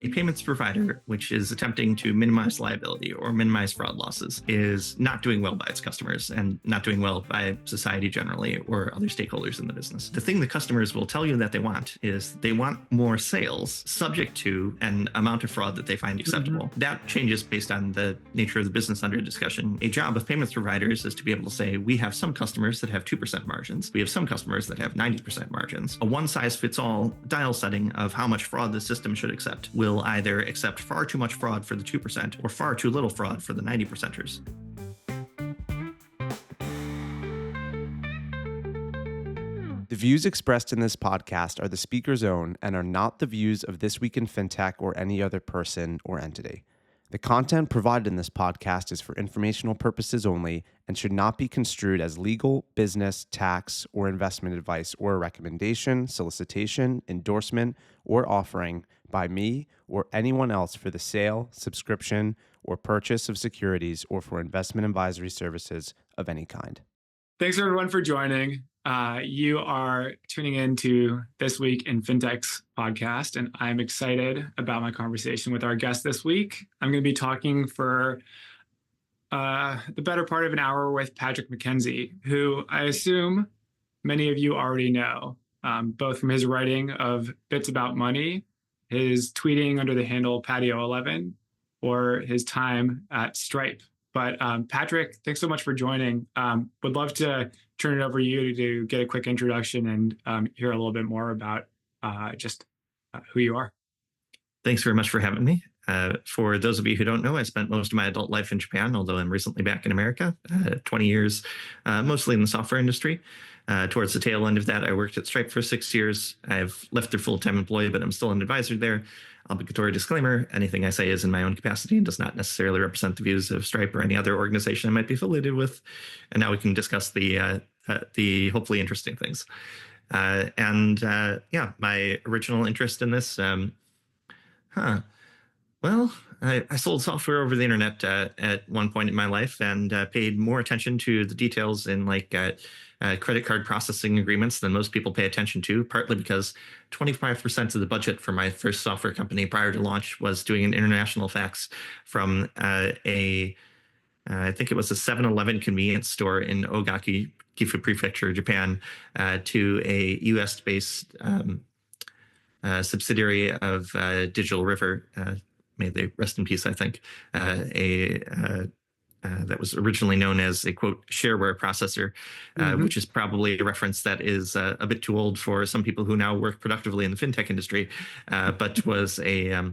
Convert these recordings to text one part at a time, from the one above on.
A payments provider, which is attempting to minimize liability or minimize fraud losses, is not doing well by its customers and not doing well by society generally or other stakeholders in the business. The thing the customers will tell you that they want is they want more sales subject to an amount of fraud that they find acceptable. That changes based on the nature of the business under discussion. A job of payments providers is to be able to say, we have some customers that have 2% margins. We have some customers that have 90% margins. A one-size-fits-all dial setting of how much fraud the system should accept will either accept far too much fraud for the 2% or far too little fraud for the 90%ers. The views expressed in this podcast are the speaker's own and are not the views of This Week in FinTech or any other person or entity. The content provided in this podcast is for informational purposes only and should not be construed as legal, business, tax, or investment advice or a recommendation, solicitation, endorsement, or offering by me or anyone else for the sale, subscription, or purchase of securities or for investment advisory services of any kind. Thanks everyone for joining. You are tuning in to This Week in FinTech's podcast, and I'm excited about my conversation with our guest this week. I'm going to be talking for the better part of an hour with Patrick McKenzie, who I assume many of you already know, both from his writing of Bits About Money, his tweeting under the handle Patio11, or his time at Stripe. But Patrick, thanks so much for joining. Would love to turn it over to you to get a quick introduction and hear a little bit more about just who you are. Thanks very much for having me. For those of you who don't know, I spent most of my adult life in Japan, although I'm recently back in America, 20 years, mostly in the software industry. Towards the tail end of that, I worked at Stripe for 6 years. I've left their full-time employee, but I'm still an advisor there. Obligatory disclaimer, anything I say is in my own capacity and does not necessarily represent the views of Stripe or any other organization I might be affiliated with. And now we can discuss the hopefully interesting things. Yeah, my original interest in this, well, I sold software over the internet at one point in my life and paid more attention to the details in credit card processing agreements than most people pay attention to, partly because 25% of the budget for my first software company prior to launch was doing an international fax from I think it was a 7-Eleven convenience store in Ogaki, Gifu Prefecture, Japan, to a US-based subsidiary of Digital River, may they rest in peace, I think, that was originally known as a, quote, shareware processor, which is probably a reference that is a bit too old for some people who now work productively in the fintech industry, but was a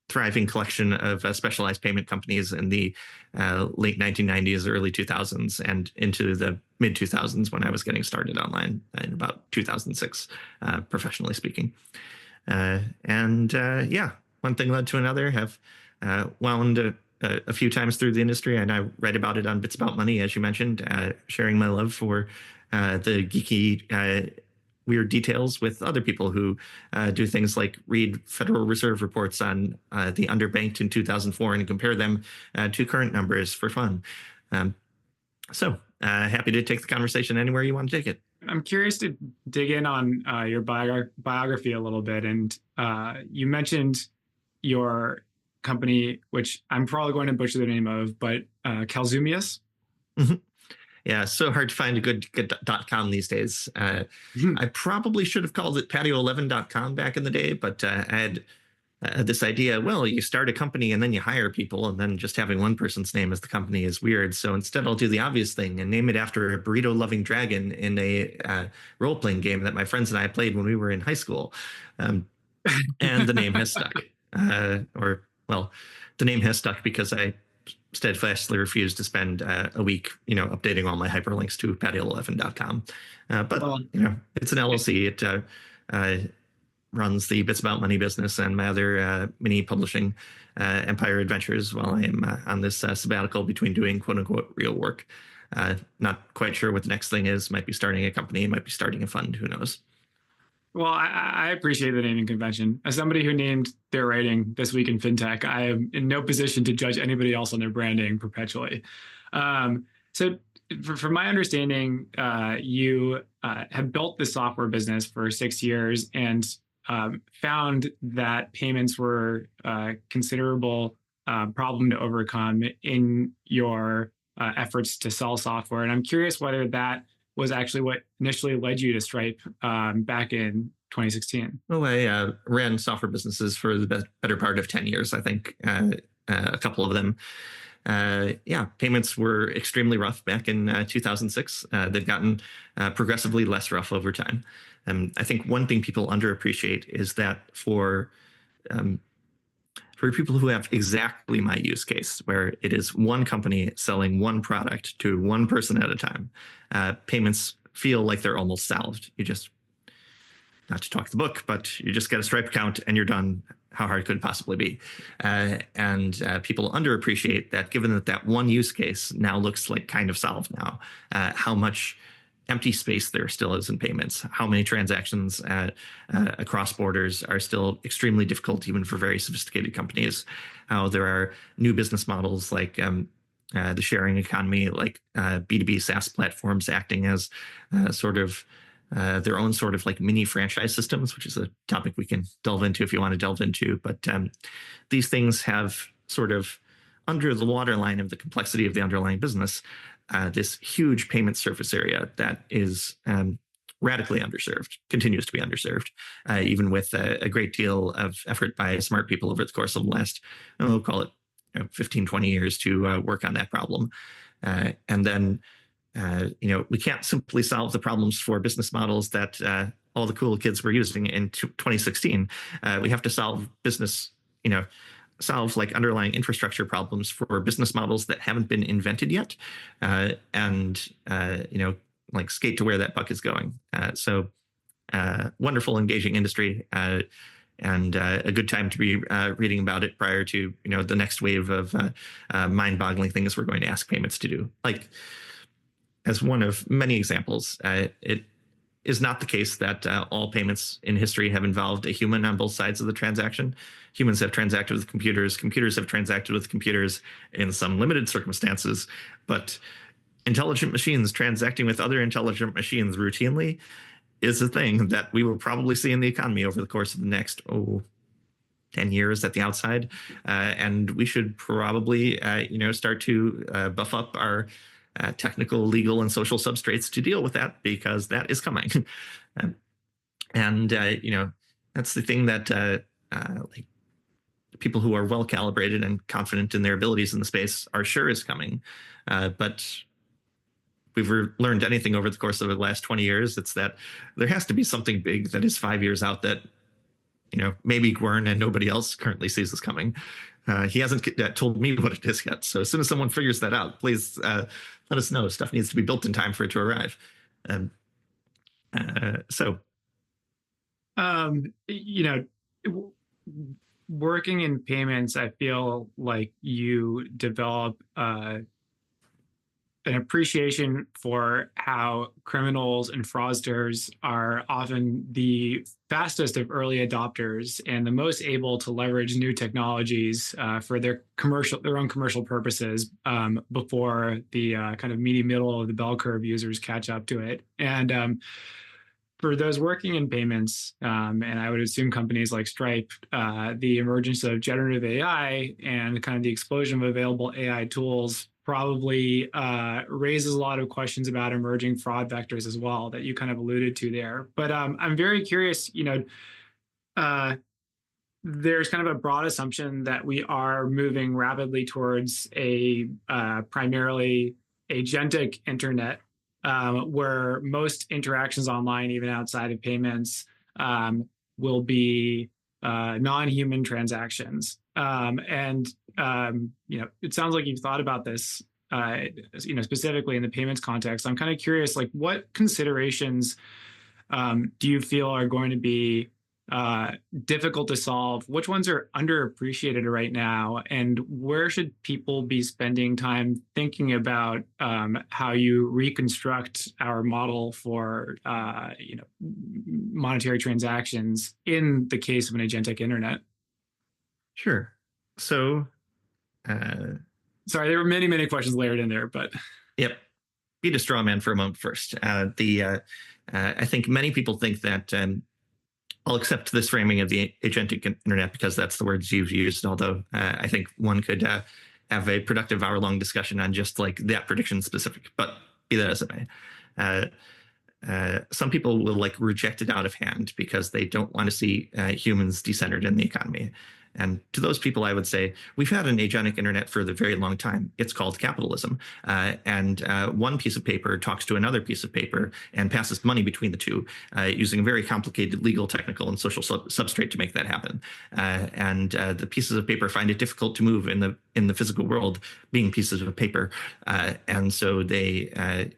thriving collection of specialized payment companies in the late 1990s, early 2000s, and into the mid 2000s when I was getting started online in about 2006, professionally speaking. Yeah, one thing led to another. Have wound a few times through the industry, and I write about it on Bits About Money, as you mentioned, sharing my love for the geeky, weird details with other people who do things like read Federal Reserve reports on the underbanked in 2004 and compare them to current numbers for fun. Happy to take the conversation anywhere you want to take it. I'm curious to dig in on your biography a little bit. And you mentioned your company, which I'm probably going to butcher the name of, but Kalzumius. Yeah, so hard to find a good .com these days. I probably should have called it patio11.com back in the day, but I had this idea, well, you start a company and then you hire people, and then just having one person's name as the company is weird. So instead I'll do the obvious thing and name it after a burrito-loving dragon in a role-playing game that my friends and I played when we were in high school. And the name has stuck. Well, the name has stuck because I steadfastly refused to spend a week, updating all my hyperlinks to patio11.com. But it's an LLC. It runs the Bits About Money business and my other mini publishing empire adventures while I am on this sabbatical between doing quote unquote real work. Not quite sure what the next thing is. Might be starting a company, might be starting a fund. Who knows? Well, I appreciate the naming convention. As somebody who named their writing This Week in FinTech, I am in no position to judge anybody else on their branding perpetually. So from my understanding, you have built the software business for 6 years, and found that payments were a considerable problem to overcome in your efforts to sell software. And I'm curious whether that was actually what initially led you to Stripe back in 2016. Well, I ran software businesses for the better part of 10 years, I think, a couple of them. Payments were extremely rough back in 2006. They've gotten progressively less rough over time. I think one thing people underappreciate is that for people who have exactly my use case, where it is one company selling one product to one person at a time, payments feel like they're almost salved. You just, not to talk the book, but you just get a Stripe account and you're done. How hard could it possibly be? And people underappreciate that, given that one use case now looks like kind of solved now, how much empty space there still is in payments, how many transactions across borders are still extremely difficult, even for very sophisticated companies, how there are new business models like the sharing economy, like B2B SaaS platforms acting as sort of their own sort of like mini franchise systems, which is a topic we can delve into if you want to delve into. But these things have sort of, under the waterline of the complexity of the underlying business, this huge payment surface area that is radically underserved, continues to be underserved, even with a great deal of effort by smart people over the course of the last, we'll call it 15, 20 years to work on that problem. And then we can't simply solve the problems for business models that all the cool kids were using in 2016. We have to solve solve like underlying infrastructure problems for business models that haven't been invented yet, and like skate to where that puck is going. So wonderful, engaging industry, and a good time to be reading about it prior to the next wave of mind-boggling things we're going to ask payments to do. Like, as one of many examples, it is not the case that all payments in history have involved a human on both sides of the transaction. Humans have transacted with computers. Computers have transacted with computers in some limited circumstances, but intelligent machines transacting with other intelligent machines routinely is a thing that we will probably see in the economy over the course of the next 10 years at the outside. And we should probably start to buff up our technical, legal, and social substrates to deal with that, because that is coming. And that's the thing that like people who are well calibrated and confident in their abilities in the space are sure is coming. But we've learned anything over the course of the last 20 years, it's that there has to be something big that is 5 years out that maybe Gwern and nobody else currently sees is coming. He hasn't told me what it is yet. So as soon as someone figures that out, please let us know. Stuff needs to be built in time for it to arrive. Working in payments, I feel like you develop an appreciation for how criminals and fraudsters are often the fastest of early adopters and the most able to leverage new technologies for their own commercial purposes before the kind of middle of the bell curve users catch up to it. And for those working in payments, and I would assume companies like Stripe, the emergence of generative AI and kind of the explosion of available AI tools probably raises a lot of questions about emerging fraud vectors as well that you kind of alluded to there. But I'm very curious, there's kind of a broad assumption that we are moving rapidly towards a primarily agentic internet, where most interactions online, even outside of payments, will be non-human transactions. It sounds like you've thought about this, specifically in the payments context. I'm kind of curious, like, what considerations do you feel are going to be difficult to solve? Which ones are underappreciated right now? And where should people be spending time thinking about how you reconstruct our model for, monetary transactions in the case of an agentic internet? Sure. So, sorry, there were many, many questions layered in there, but yep. Be a straw man for a moment first. I think many people think that I'll accept this framing of the agentic internet because that's the words you've used, although I think one could have a productive hour-long discussion on just like that prediction specific, but be that as it may. Some people will like reject it out of hand because they don't want to see humans decentered in the economy. And to those people, I would say, we've had an agentic internet for a very long time. It's called capitalism. And one piece of paper talks to another piece of paper and passes money between the two using a very complicated legal, technical, and social substrate to make that happen. And the pieces of paper find it difficult to move in the physical world, being pieces of paper. And so they,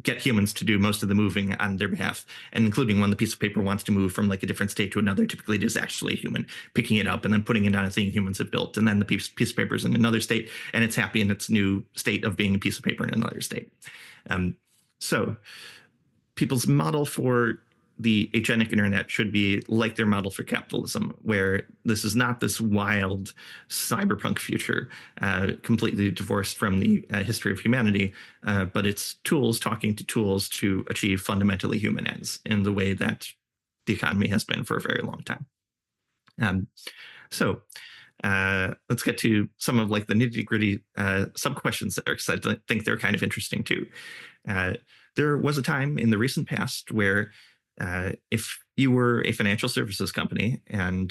get humans to do most of the moving on their behalf, and including when the piece of paper wants to move from like a different state to another, typically it is actually a human picking it up and then putting it on a thing humans have built. And then the piece of paper is in another state and it's happy in its new state of being a piece of paper in another state. So people's model for the agentic internet should be like their model for capitalism, where this is not this wild cyberpunk future completely divorced from the history of humanity, but it's tools talking to tools to achieve fundamentally human ends in the way that the economy has been for a very long time. So let's get to some of like the nitty-gritty sub-questions there, because I think they're kind of interesting too. There was a time in the recent past where if you were a financial services company and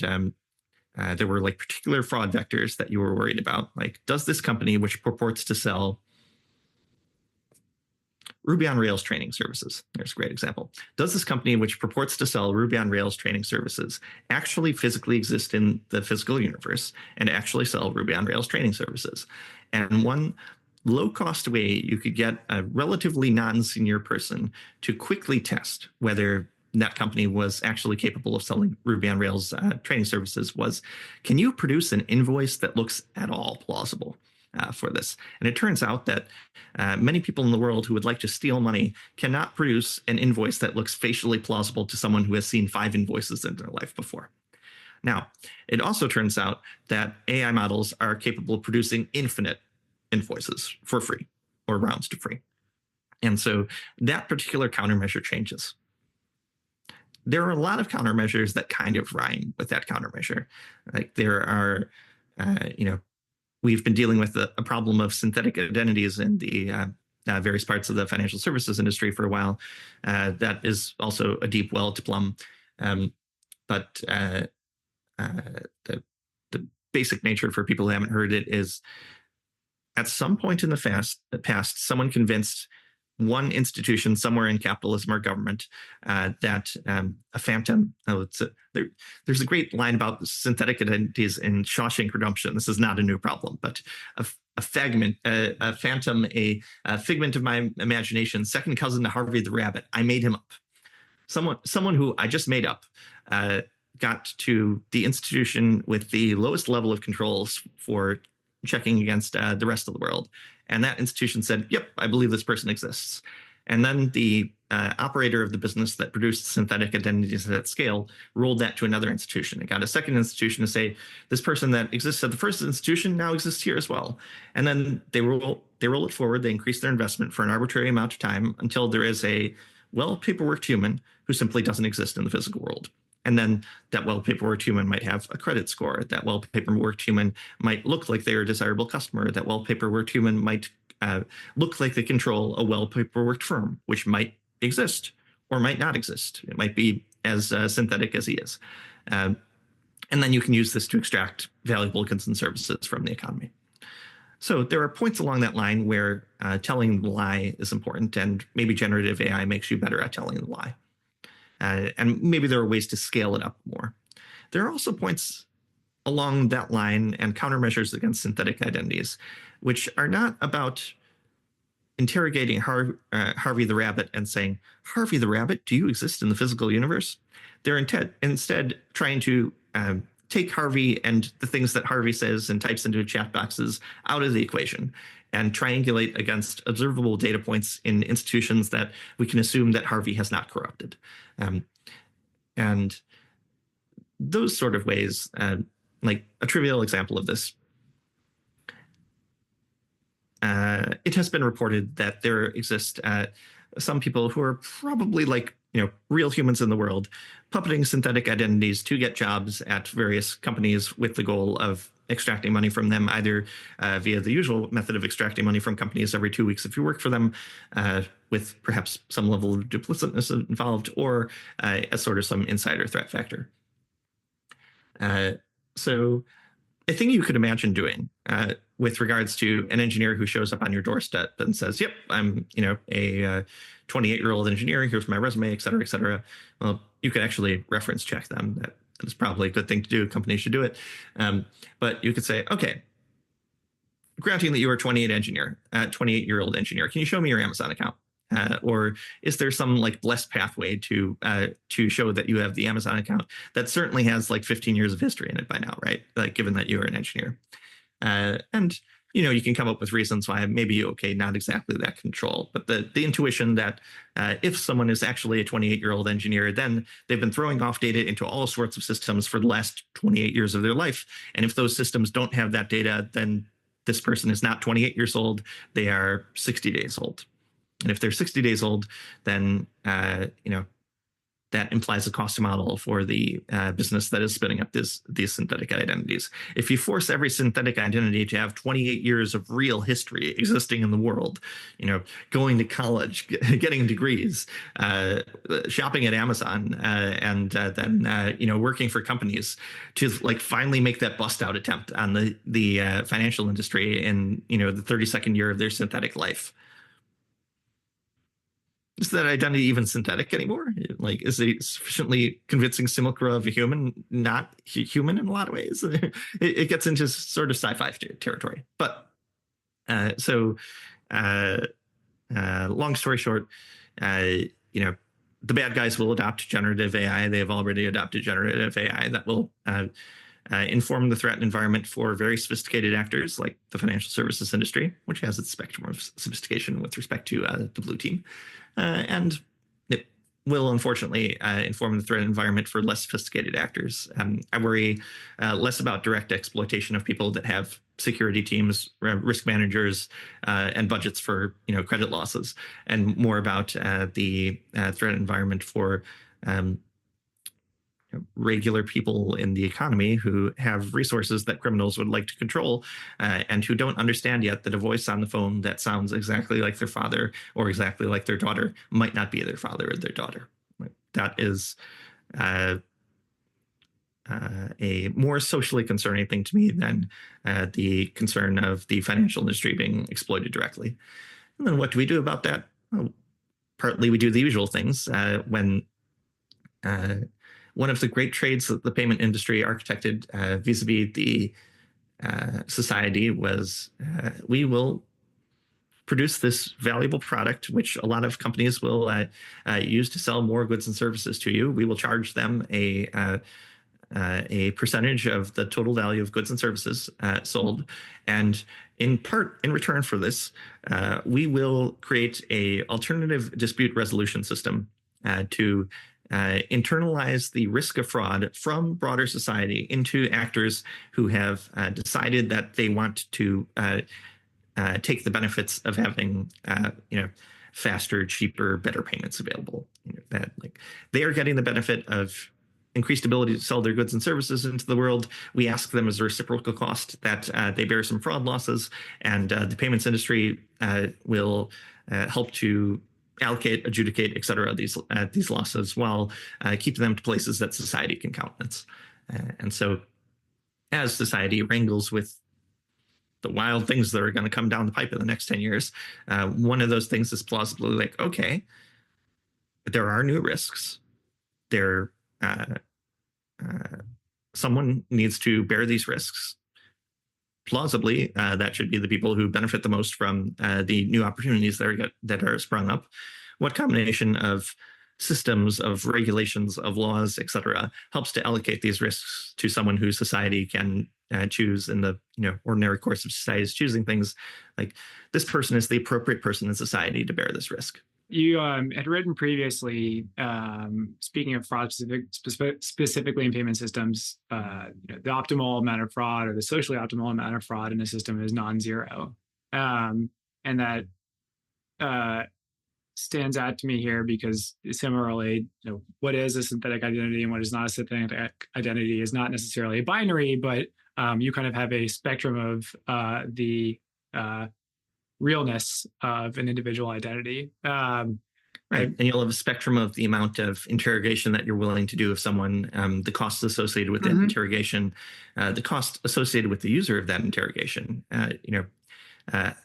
there were like particular fraud vectors that you were worried about, like, does this company, which purports to sell Ruby on Rails training services, there's a great example. Does this company, which purports to sell Ruby on Rails training services, actually physically exist in the physical universe and actually sell Ruby on Rails training services? And one low-cost way you could get a relatively non-senior person to quickly test whether that company was actually capable of selling Ruby on Rails training services was, can you produce an invoice that looks at all plausible for this? And it turns out that many people in the world who would like to steal money cannot produce an invoice that looks facially plausible to someone who has seen 5 invoices in their life before. Now, it also turns out that AI models are capable of producing infinite invoices for free or rounds to free. And so that particular countermeasure changes. There are a lot of countermeasures that kind of rhyme with that countermeasure. Like there are, we've been dealing with a problem of synthetic identities in the various parts of the financial services industry for a while. That is also a deep well to plumb. But the basic nature for people who haven't heard it is, at some point in the past, someone convinced one institution somewhere in capitalism or government that a phantom, there's a great line about synthetic identities in Shawshank Redemption. This is not a new problem, but a phantom, a figment of my imagination, second cousin to Harvey the Rabbit. I made him up. Someone who I just made up got to the institution with the lowest level of controls for checking against the rest of the world. And that institution said, yep, I believe this person exists. And then the operator of the business that produced synthetic identities at scale rolled that to another institution. It got a second institution to say, this person that exists at the first institution now exists here as well. And then they roll it forward. They increase their investment for an arbitrary amount of time until there is a well-paperworked human who simply doesn't exist in the physical world. And then that well-paperworked human might have a credit score. That well-paperworked human might look like they're a desirable customer. That well-paperworked human might look like they control a well-paperworked firm, which might exist or might not exist. It might be as synthetic as he is. And then you can use this to extract valuable goods and services from the economy. So there are points along that line where telling the lie is important, and maybe generative AI makes you better at telling the lie. And maybe there are ways to scale it up more. There are also points along that line and countermeasures against synthetic identities, which are not about interrogating Harvey the Rabbit and saying, Harvey the Rabbit, do you exist in the physical universe? They're instead trying to take Harvey and the things that Harvey says and types into chat boxes out of the equation and triangulate against observable data points in institutions that we can assume that Harvey has not corrupted. And those sort of ways, like a trivial example of this, it has been reported that there exist some people who are probably like, real humans in the world, puppeting synthetic identities to get jobs at various companies with the goal of extracting money from them, either via the usual method of extracting money from companies every 2 weeks if you work for them, with perhaps some level of duplicitness involved, or as sort of some insider threat factor. So a thing you could imagine doing with regards to an engineer who shows up on your doorstep and says, "Yep, I'm a 28-year-old engineer. Here's my resume, et cetera, et cetera." Well, you could actually reference check them. That is probably a good thing to do. Companies should do it. But you could say, "Okay, granting that you are a 28-year-old engineer, can you show me your Amazon account?" Or is there some like blessed pathway to show that you have the Amazon account that certainly has like 15 years of history in it by now, right? Like, given that you are an engineer, and you can come up with reasons why maybe not exactly that control, but the intuition that if someone is actually a 28-year-old engineer, then they've been throwing off data into all sorts of systems for the last 28 years of their life, and if those systems don't have that data, then this person is not 28 years old; they are 60 days old. And if they're 60 days old, then that implies a cost model for the business that is spinning up these synthetic identities. If you force every synthetic identity to have 28 years of real history existing in the world, going to college, getting degrees, shopping at Amazon, and then working for companies to like finally make that bust out attempt on the financial industry in the 32nd year of their synthetic life. Is that identity even synthetic anymore? Like, is it sufficiently convincing simulacra of a human, not human in a lot of ways? It gets into sort of sci-fi territory. But long story short, the bad guys will adopt generative AI. They have already adopted generative AI that will inform the threat environment for very sophisticated actors like the financial services industry, which has its spectrum of sophistication with respect to the blue team. And it will unfortunately inform the threat environment for less sophisticated actors. I worry less about direct exploitation of people that have security teams, risk managers, and budgets for credit losses, and more about the threat environment for regular people in the economy who have resources that criminals would like to control, and who don't understand yet that a voice on the phone that sounds exactly like their father or exactly like their daughter might not be their father or their daughter. That is a more socially concerning thing to me than the concern of the financial industry being exploited directly. And then what do we do about that? Well, partly we do the usual things. When one of the great trades that the payment industry architected vis-a-vis the society was we will produce this valuable product, which a lot of companies will use to sell more goods and services to you. We will charge them a percentage of the total value of goods and services sold. And in part, in return for this, we will create a alternative dispute resolution system to internalize the risk of fraud from broader society into actors who have decided that they want to take the benefits of having faster, cheaper, better payments available. That like they are getting the benefit of increased ability to sell their goods and services into the world. We ask them as a reciprocal cost that they bear some fraud losses, and the payments industry will help to allocate, adjudicate, et cetera, these losses while keeping them to places that society can countenance. And so as society wrangles with the wild things that are going to come down the pipe in the next 10 years, one of those things is plausibly like, okay, there are new risks. Someone needs to bear these risks. Plausibly, that should be the people who benefit the most from the new opportunities that are sprung up. What combination of systems, of regulations, of laws, et cetera, helps to allocate these risks to someone who society can choose in the ordinary course of society is choosing things like this person is the appropriate person in society to bear this risk. You had written previously, speaking of fraud specifically in payment systems, the optimal amount of fraud or the socially optimal amount of fraud in a system is non-zero. And that stands out to me here, because similarly, what is a synthetic identity and what is not a synthetic identity is not necessarily a binary, but you kind of have a spectrum of the realness of an individual identity. Right. And you'll have a spectrum of the amount of interrogation that you're willing to do of someone, the costs associated with that interrogation, the cost associated with the user of that interrogation. I'm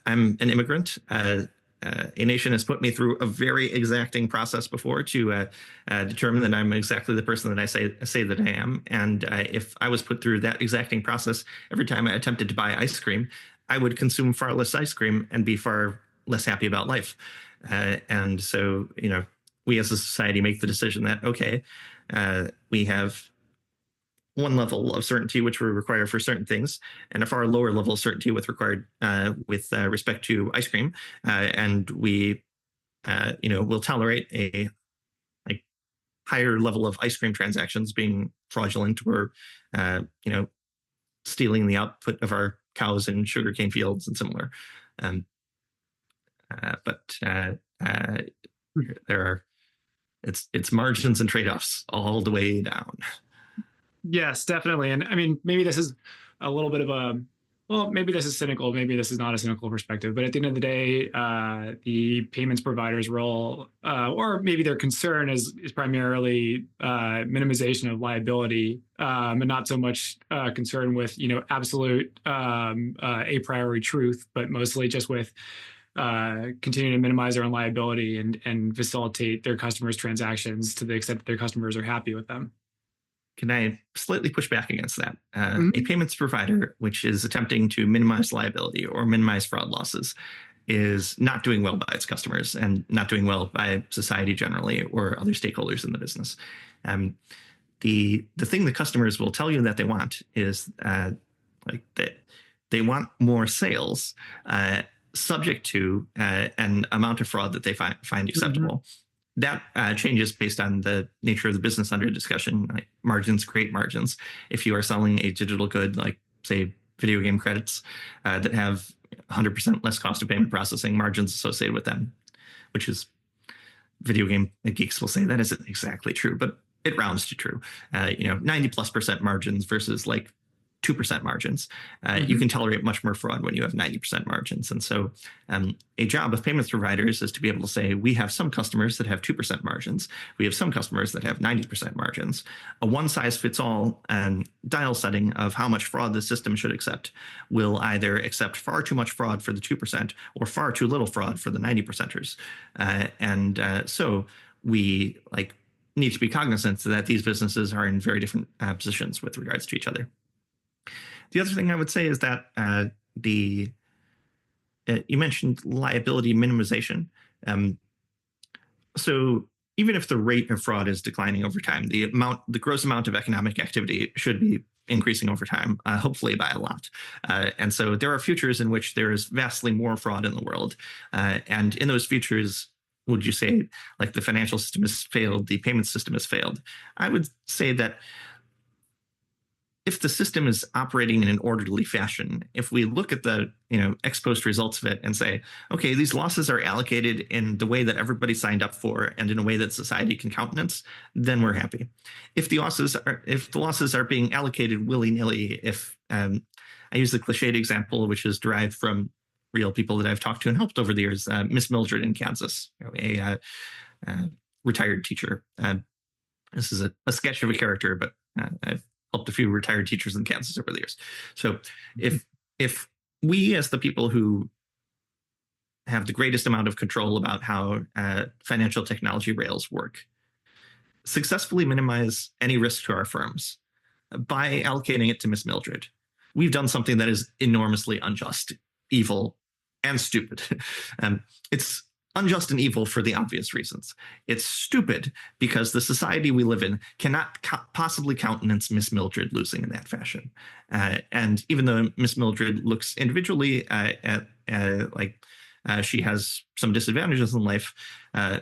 an immigrant. A nation has put me through a very exacting process before to determine that I'm exactly the person that I say that I am. And if I was put through that exacting process every time I attempted to buy ice cream, I would consume far less ice cream and be far less happy about life. And so, we as a society make the decision that, okay, we have one level of certainty which we require for certain things, and a far lower level of certainty with respect to ice cream, and we, will tolerate a higher level of ice cream transactions being fraudulent or, stealing the output of our cows in sugarcane fields and similar. But there are it's margins and trade-offs all the way down. Yes, definitely. And I mean, maybe this is a little bit of maybe this is cynical, maybe this is not a cynical perspective, but at the end of the day, the payments provider's role, or maybe their concern is primarily minimization of liability, and not so much concern with, absolute a priori truth, but mostly just with continue to minimize their own liability and facilitate their customers' transactions to the extent that their customers are happy with them. Can I slightly push back against that? A payments provider, which is attempting to minimize liability or minimize fraud losses, is not doing well by its customers and not doing well by society generally or other stakeholders in the business. The thing that customers will tell you that they want is they want more sales, subject to an amount of fraud that they find acceptable. That changes based on the nature of the business under discussion. Like margins create margins. If you are selling a digital good, like say video game credits that have 100% less cost of payment processing, margins associated with them, which is video game geeks will say that isn't exactly true, but it rounds to true. 90+% margins versus like 2% margins. You can tolerate much more fraud when you have 90% margins. And so a job of payments providers is to be able to say, we have some customers that have 2% margins. We have some customers that have 90% margins. A one-size-fits-all dial setting of how much fraud the system should accept will either accept far too much fraud for the 2% or far too little fraud for the 90%ers. So we need to be cognizant that these businesses are in very different positions with regards to each other. The other thing I would say is that you mentioned liability minimization. So even if the rate of fraud is declining over time, the gross amount of economic activity should be increasing over time, hopefully by a lot. And so there are futures in which there is vastly more fraud in the world. And in those futures, would you say like the financial system has failed, the payment system has failed? I would say that if the system is operating in an orderly fashion, if we look at the ex post results of it and say, okay, these losses are allocated in the way that everybody signed up for and in a way that society can countenance, then we're happy. If the losses are being allocated willy-nilly, if I use the cliched example, which is derived from real people that I've talked to and helped over the years, Miss Mildred in Kansas, a retired teacher. This is a sketch of a character, but I've helped a few retired teachers in Kansas over the years. So if we as the people who have the greatest amount of control about how financial technology rails work, successfully minimize any risk to our firms by allocating it to Miss Mildred, we've done something that is enormously unjust, evil, and stupid. It's unjust and evil for the obvious reasons. It's stupid because the society we live in cannot possibly countenance Miss Mildred losing in that fashion. And even though Miss Mildred looks individually she has some disadvantages in life,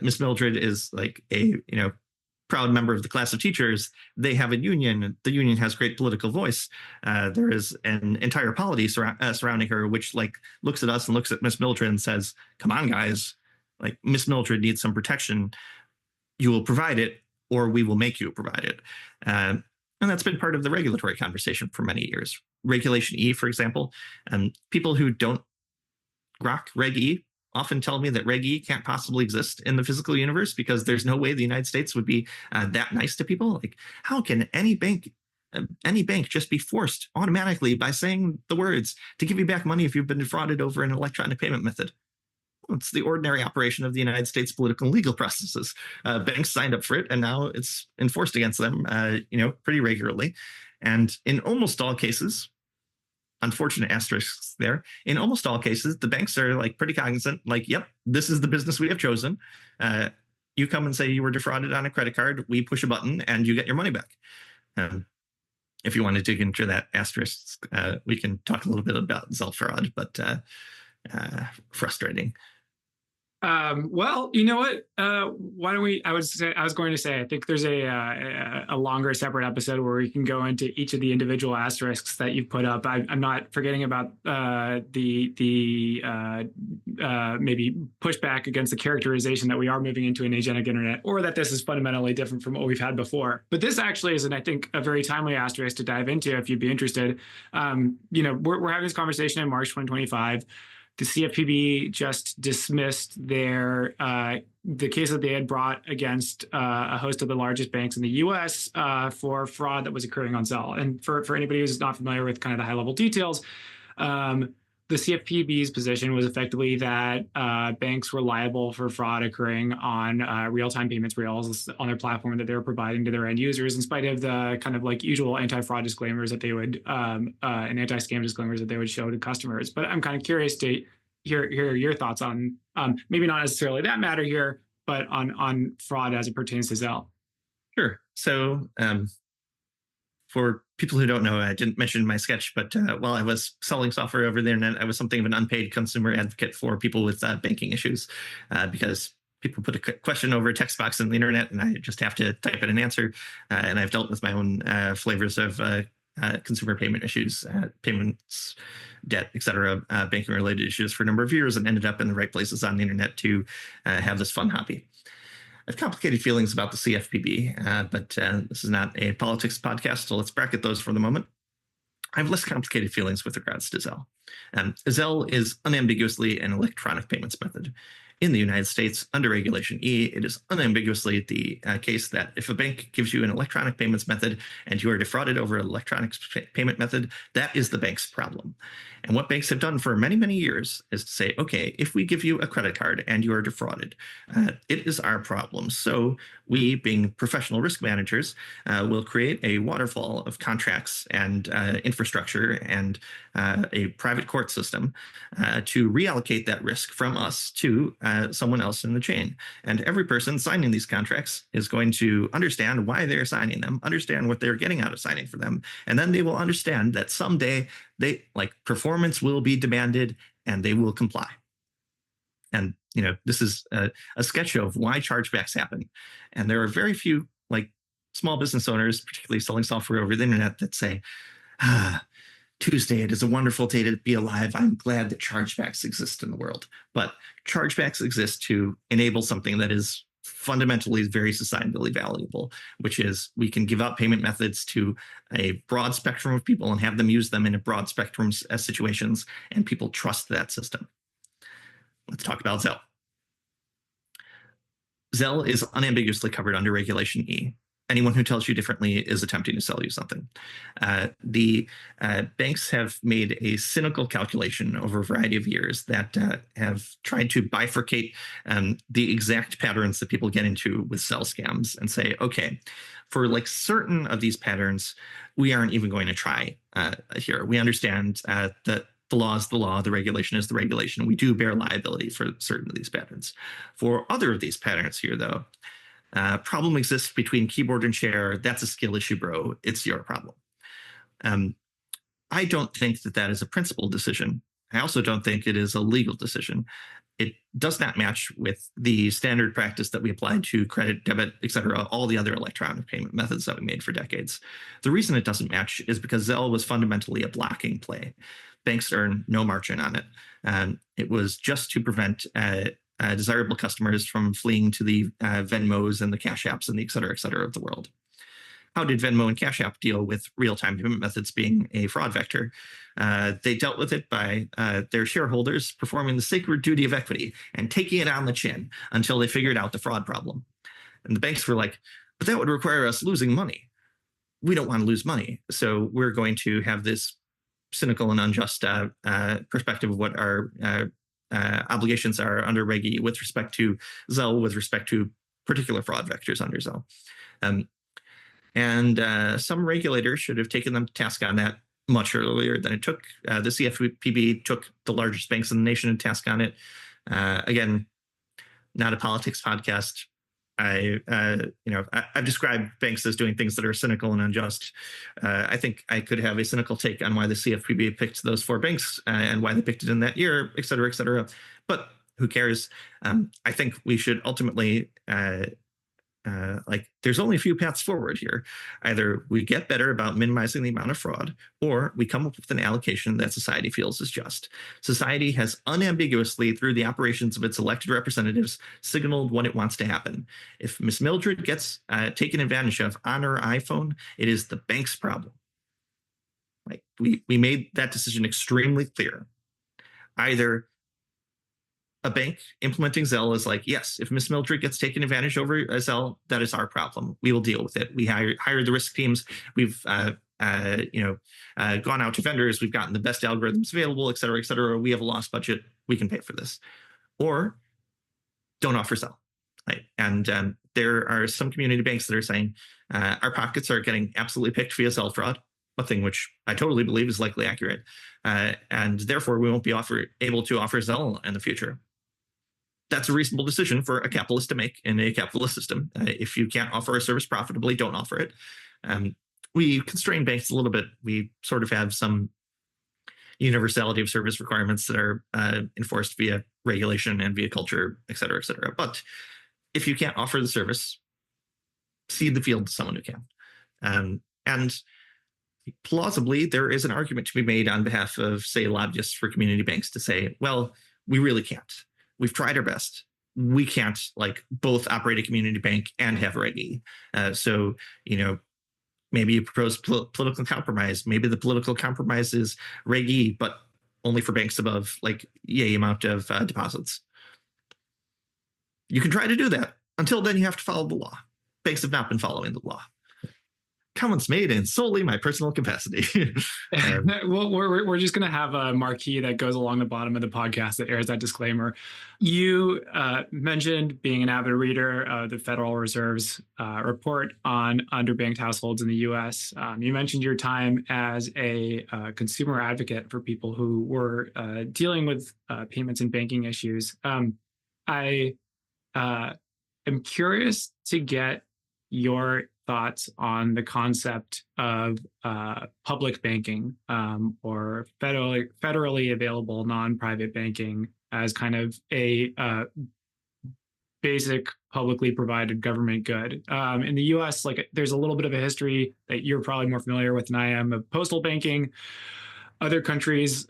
Miss Mildred is like a proud member of the class of teachers. They have a union. The union has great political voice. There is an entire polity surrounding her, which looks at us and looks at Miss Mildred and says, "Come on, guys. like Miss Mildred needs some protection, you will provide it, or we will make you provide it. And that's been part of the regulatory conversation for many years. Regulation E, for example, people who don't grok Reg E often tell me that Reg E can't possibly exist in the physical universe because there's no way the United States would be that nice to people. Like, how can any bank just be forced automatically by saying the words to give you back money if you've been defrauded over an electronic payment method? Well, it's the ordinary operation of the United States political and legal processes. Banks signed up for it, and now it's enforced against them, pretty regularly. And in almost all cases, unfortunate asterisks there, in almost all cases, the banks are like pretty cognizant, like, yep, this is the business we have chosen. You come and say you were defrauded on a credit card, we push a button and you get your money back. If you want to dig into that asterisk, we can talk a little bit about Zelle fraud, but frustrating. Well, you know what? Why don't we? I was going to say, I think there's a longer separate episode where we can go into each of the individual asterisks that you've put up. I'm not forgetting about the maybe pushback against the characterization that we are moving into an agentic internet, or that this is fundamentally different from what we've had before. But this actually is, I think, a very timely asterisk to dive into if you'd be interested. We're having this conversation in March 2025. The CFPB just dismissed the case that they had brought against a host of the largest banks in the U.S. For fraud that was occurring on Zelle. And for anybody who's not familiar with kind of the high-level details, the CFPB's position was effectively that banks were liable for fraud occurring on real-time payments rails on their platform that they were providing to their end users, in spite of the kind of like usual anti-fraud disclaimers that they would and anti-scam disclaimers that they would show to customers. But I'm kind of curious to hear your thoughts on maybe not necessarily that matter here, but on fraud as it pertains to Zelle. Sure. So for people who don't know, I didn't mention in my sketch, but while I was selling software over the internet, I was something of an unpaid consumer advocate for people with banking issues, because people put a question over a text box on the internet and I just have to type in an answer. And I've dealt with my own flavors of consumer payment issues, payments, debt, et cetera, banking related issues for a number of years, and ended up in the right places on the internet to have this fun hobby. I have complicated feelings about the CFPB, but this is not a politics podcast, so let's bracket those for the moment. I have less complicated feelings with regards to Zelle. Zelle is unambiguously an electronic payments method. In the United States, under Regulation E, it is unambiguously the case that if a bank gives you an electronic payments method and you are defrauded over an electronic payment method, that is the bank's problem. And what banks have done for many, many years is to say, okay, if we give you a credit card and you are defrauded, it is our problem. So we, being professional risk managers, will create a waterfall of contracts and infrastructure and a private court system to reallocate that risk from us to someone else in the chain. And every person signing these contracts is going to understand why they're signing them, understand what they're getting out of signing for them, and then they will understand that someday performance will be demanded and they will comply. And this is a sketch of why chargebacks happen. And there are very few small business owners, particularly selling software over the internet, that say, Tuesday, it is a wonderful day to be alive. I'm glad that chargebacks exist in the world. But chargebacks exist to enable something that is fundamentally very societally valuable, which is we can give out payment methods to a broad spectrum of people and have them use them in a broad spectrum of situations, and people trust that system. Let's talk about Zelle. Zelle is unambiguously covered under Regulation E. Anyone who tells you differently is attempting to sell you something. The banks have made a cynical calculation over a variety of years that have tried to bifurcate the exact patterns that people get into with Zelle scams and say, okay, for certain of these patterns, we aren't even going to try here. We understand that the law is the law, the regulation is the regulation. We do bear liability for certain of these patterns. For other of these patterns here, though, problem exists between keyboard and chair. That's a skill issue, bro. It's your problem. I don't think that is a principled decision. I also don't think it is a legal decision. It does not match with the standard practice that we applied to credit, debit, et cetera, all the other electronic payment methods that we made for decades. The reason it doesn't match is because Zelle was fundamentally a blocking play. Banks earn no margin on it. It was just to prevent desirable customers from fleeing to the Venmos and the Cash Apps and the et cetera of the world. How did Venmo and Cash App deal with real-time payment methods being a fraud vector? They dealt with it by their shareholders performing the sacred duty of equity and taking it on the chin until they figured out the fraud problem. And the banks were like, but that would require us losing money. We don't want to lose money. So we're going to have this cynical and unjust perspective of what our obligations are under Reg E with respect to Zelle, with respect to particular fraud vectors under Zelle. And some regulators should have taken them to task on that much earlier than it took. The CFPB took the largest banks in the nation to task on it. Again, not a politics podcast. I've described banks as doing things that are cynical and unjust. I think I could have a cynical take on why the CFPB picked those 4 banks and why they picked it in that year, et cetera, but who cares? I think we should ultimately, there's only a few paths forward here. Either we get better about minimizing the amount of fraud, or we come up with an allocation that society feels is just. Society has unambiguously, through the operations of its elected representatives, signaled what it wants to happen. If Miss Mildred gets taken advantage of on her iPhone, it is the bank's problem. We made that decision extremely clear. Either a bank implementing Zelle is like, yes, if Miss Mildred gets taken advantage over Zelle, that is our problem. We will deal with it. We hired the risk teams. We've gone out to vendors. We've gotten the best algorithms available, et cetera. We have a lost budget. We can pay for this. Or don't offer Zelle. Right? And there are some community banks that are saying our pockets are getting absolutely picked via Zelle fraud, a thing which I totally believe is likely accurate. And therefore, we won't be able to offer Zelle in the future. That's a reasonable decision for a capitalist to make in a capitalist system. If you can't offer a service profitably, don't offer it. We constrain banks a little bit. We sort of have some universality of service requirements that are enforced via regulation and via culture, et cetera. But if you can't offer the service, cede the field to someone who can. And plausibly, there is an argument to be made on behalf of, say, lobbyists for community banks to say, well, we really can't. We've tried our best. We can't both operate a community bank and have Reg E. So, maybe you propose political compromise. Maybe the political compromise is Reg E, but only for banks above yay amount of deposits. You can try to do that. Until then, you have to follow the law. Banks have not been following the law. Comments made in solely my personal capacity. Well, we're just going to have a marquee that goes along the bottom of the podcast that airs that disclaimer. You mentioned being an avid reader of the Federal Reserve's report on underbanked households in the U.S. You mentioned your time as a consumer advocate for people who were dealing with payments and banking issues. I am curious to get your thoughts on the concept of public banking or federally available non-private banking as kind of a basic publicly provided government good. In the US, there's a little bit of a history that you're probably more familiar with than I am of postal banking. Other countries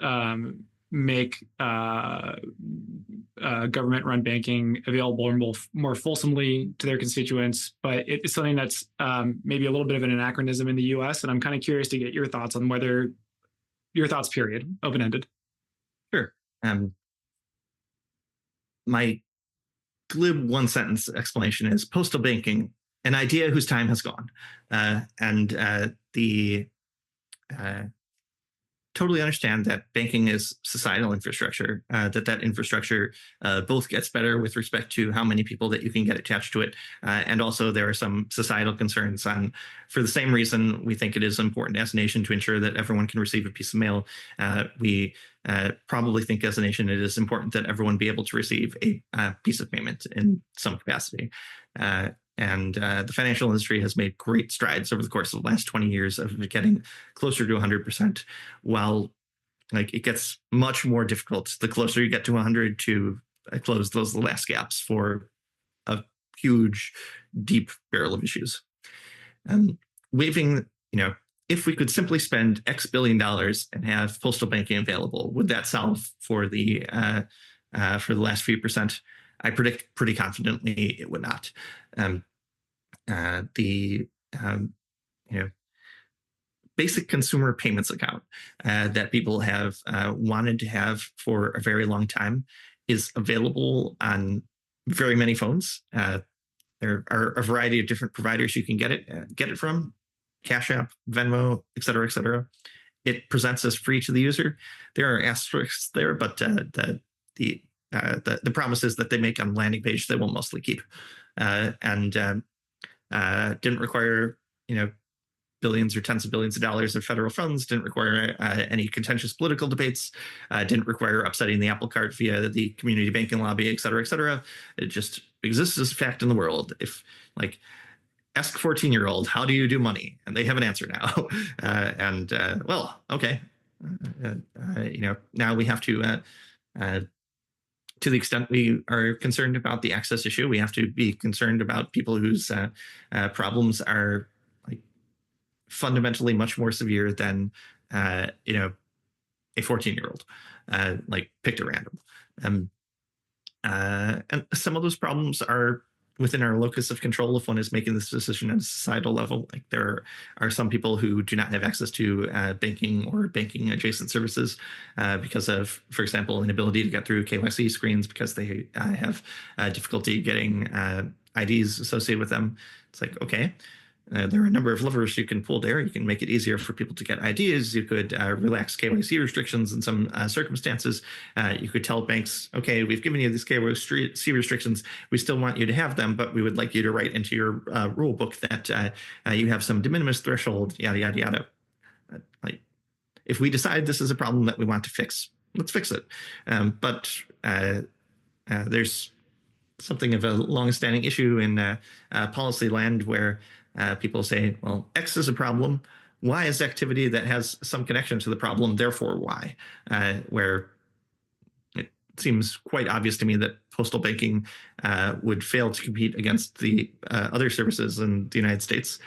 make government-run banking available more fulsomely to their constituents, but it's something that's maybe a little bit of an anachronism in the U.S. And I'm kind of curious to get your thoughts on whether your thoughts, period, open-ended. Sure. My glib one-sentence explanation is postal banking, an idea whose time has gone, totally understand that banking is societal infrastructure, that infrastructure both gets better with respect to how many people that you can get attached to it. And also there are some societal concerns for the same reason we think it is important as a nation to ensure that everyone can receive a piece of mail. We probably think as a nation it is important that everyone be able to receive a piece of payment in some capacity. And the financial industry has made great strides over the course of the last 20 years of getting closer to 100%, while it gets much more difficult the closer you get to 100 to close those last gaps for a huge, deep barrel of issues. If we could simply spend X billion dollars and have postal banking available, would that solve for the last few percent? I predict pretty confidently it would not. The basic consumer payments account that people have wanted to have for a very long time is available on very many phones. There are a variety of different providers you can get it from: Cash App, Venmo, et cetera, et cetera. It presents as free to the user. There are asterisks there, but the promises that they make on the landing page they will mostly keep, and didn't require billions or tens of billions of dollars of federal funds, didn't require any contentious political debates, didn't require upsetting the apple cart via the community banking lobby, et cetera, et cetera. It just exists as a fact in the world. If ask a 14-year-old, how do you do money? And they have an answer now. Well, okay. Now we have to the extent we are concerned about the access issue, we have to be concerned about people whose problems are fundamentally much more severe than a 14-year-old, picked at random. And some of those problems are within our locus of control if one is making this decision at a societal level. There are some people who do not have access to banking or banking adjacent services because of, for example, inability to get through KYC screens because they have difficulty getting IDs associated with them. It's okay. There are a number of levers you can pull there. You can make it easier for people to get IDs. You could relax KYC restrictions in some circumstances. You could tell banks, okay, we've given you these KYC restrictions. We still want you to have them, but we would like you to write into your rule book that you have some de minimis threshold, yada, yada, yada. If we decide this is a problem that we want to fix, let's fix it. But there's something of a long-standing issue in policy land where people say, well, X is a problem. Y is activity that has some connection to the problem, therefore Y, where it seems quite obvious to me that postal banking would fail to compete against the other services in the United States,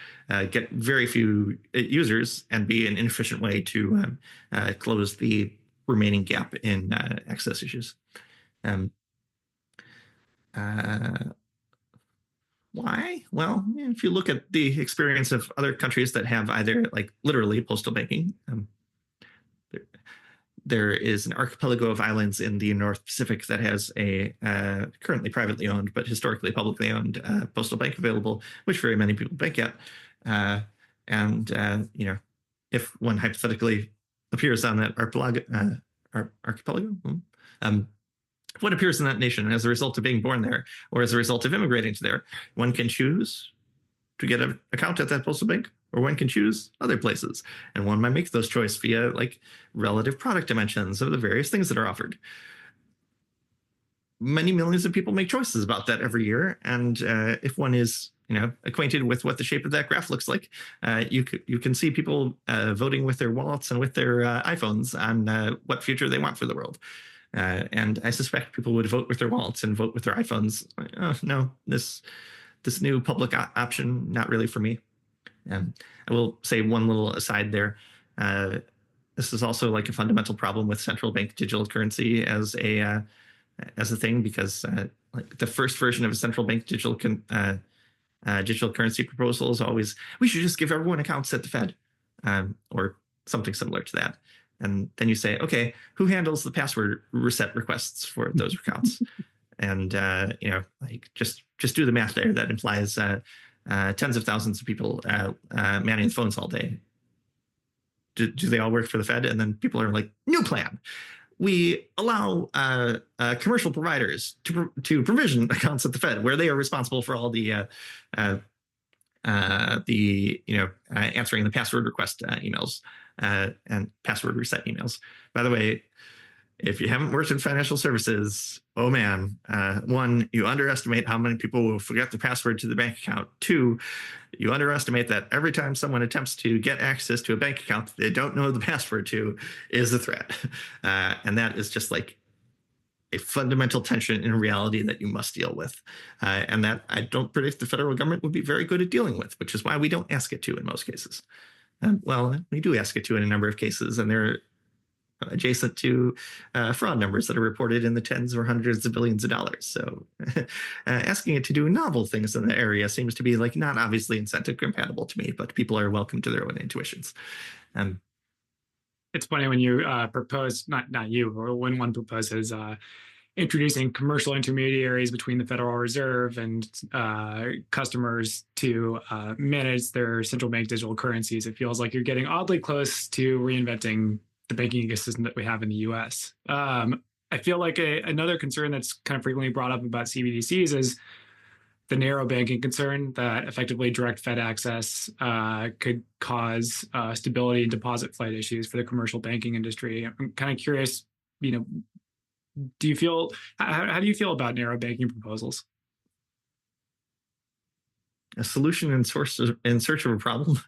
get very few users, and be an inefficient way to close the remaining gap in access issues. Why? Well, if you look at the experience of other countries that have either literally postal banking, there is an archipelago of islands in the North Pacific that has a currently privately owned but historically publicly owned postal bank available, which very many people bank at. If one hypothetically appears on that archipelago, what appears in that nation as a result of being born there or as a result of immigrating to there, one can choose to get an account at that postal bank, or one can choose other places. And one might make those choices via relative product dimensions of the various things that are offered. Many millions of people make choices about that every year. And if one is acquainted with what the shape of that graph looks like, you can see people voting with their wallets and with their iPhones on what future they want for the world. And I suspect people would vote with their wallets and vote with their iPhones. No, this new public option, not really for me. I will say one little aside there. This is also a fundamental problem with central bank digital currency as a thing, because the first version of a central bank digital currency proposal is always, we should just give everyone accounts at the Fed, or something similar to that. And then you say, okay, who handles the password reset requests for those accounts? And just do the math there. That implies tens of thousands of people manning the phones all day. Do they all work for the Fed? And then people are like, new plan. We allow commercial providers to provision accounts at the Fed, where they are responsible for all the answering the password request emails and password reset emails. By the way, if you haven't worked in financial services, oh man, one, you underestimate how many people will forget the password to the bank account. Two, you underestimate that every time someone attempts to get access to a bank account that they don't know the password to is a threat. And that is just a fundamental tension in reality that you must deal with. And that I don't predict the federal government would be very good at dealing with, which is why we don't ask it to in most cases. Well, we do ask it to in a number of cases, and there adjacent to fraud numbers that are reported in the tens or hundreds of billions of dollars. So asking it to do novel things in the area seems to be like not obviously incentive compatible to me, but people are welcome to their own intuitions. It's funny when you propose, not you, or when one proposes introducing commercial intermediaries between the Federal Reserve and customers to manage their central bank digital currencies. It feels like you're getting oddly close to reinventing the banking ecosystem that we have in the US. I feel like another concern that's kind of frequently brought up about CBDCs is the narrow banking concern that effectively direct Fed access could cause stability and deposit flight issues for the commercial banking industry. I'm kind of curious, do you feel, how do you feel about narrow banking proposals? A solution in search of a problem.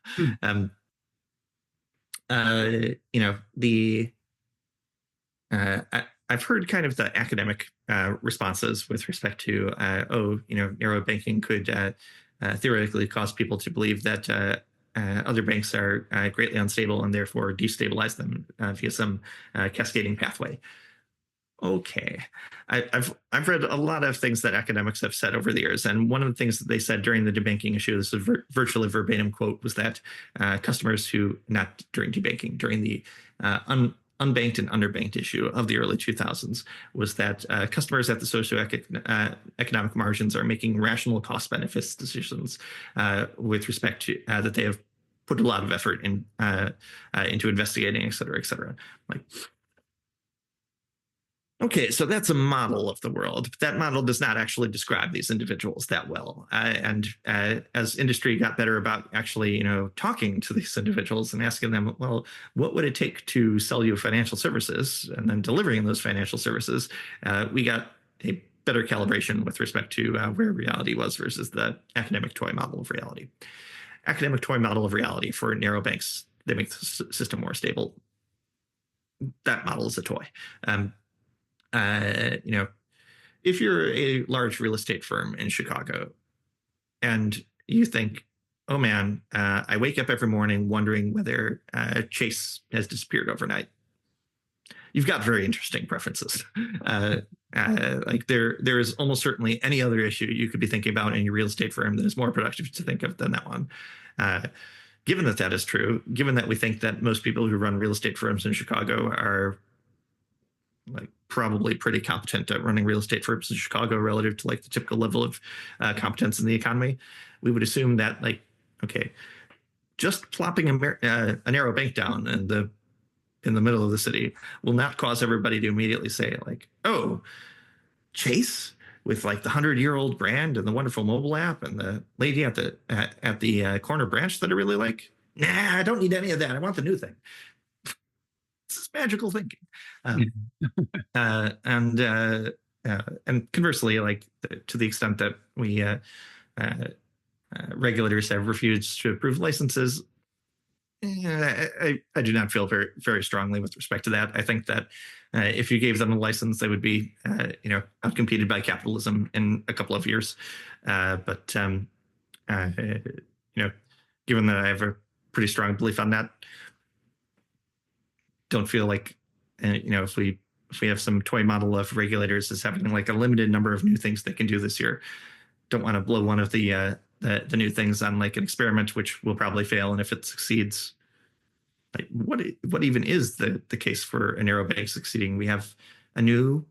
I've heard kind of the academic responses with respect to, narrow banking could theoretically cause people to believe that other banks are greatly unstable and therefore destabilize them via some cascading pathway. Okay, I've read a lot of things that academics have said over the years, and one of the things that they said during the debanking issue, this is virtually verbatim quote, was that customers who, not during debanking, during the unbanked and underbanked issue of the early 2000s, was that customers at the socioeconomic margins are making rational cost benefits decisions with respect to that they have put a lot of effort in into investigating, et cetera, et cetera. Like, okay, so that's a model of the world, but that model does not actually describe these individuals that well. And as industry got better about actually, talking to these individuals and asking them, well, what would it take to sell you financial services, and then delivering those financial services, we got a better calibration with respect to where reality was versus the academic toy model of reality. Academic toy model of reality for narrow banks, they make the system more stable. That model is a toy. If you're a large real estate firm in Chicago and you think, oh man, I wake up every morning wondering whether Chase has disappeared overnight, you've got very interesting preferences. Like there is almost certainly any other issue you could be thinking about in your real estate firm that is more productive to think of than that one. Given that that is true, given that we think that most people who run real estate firms in Chicago are like probably pretty competent at running real estate firms in Chicago relative to like the typical level of competence in the economy, we would assume that like, okay, just plopping a narrow bank down in the middle of the city will not cause everybody to immediately say like, oh, Chase with like the 100-year-old brand and the wonderful mobile app and the lady at the corner branch that I really like. Nah, I don't need any of that. I want the new thing. This is magical thinking. And conversely, like to the extent that we regulators have refused to approve licenses, I do not feel very, very strongly with respect to that. I think that if you gave them a license, they would be, outcompeted by capitalism in a couple of years. But given that I have a pretty strong belief on that, don't feel like, if we have some toy model of regulators as having like a limited number of new things they can do this year, don't want to blow one of the new things on like an experiment, which will probably fail. And if it succeeds, like what even is the case for a narrow bank succeeding? We have a new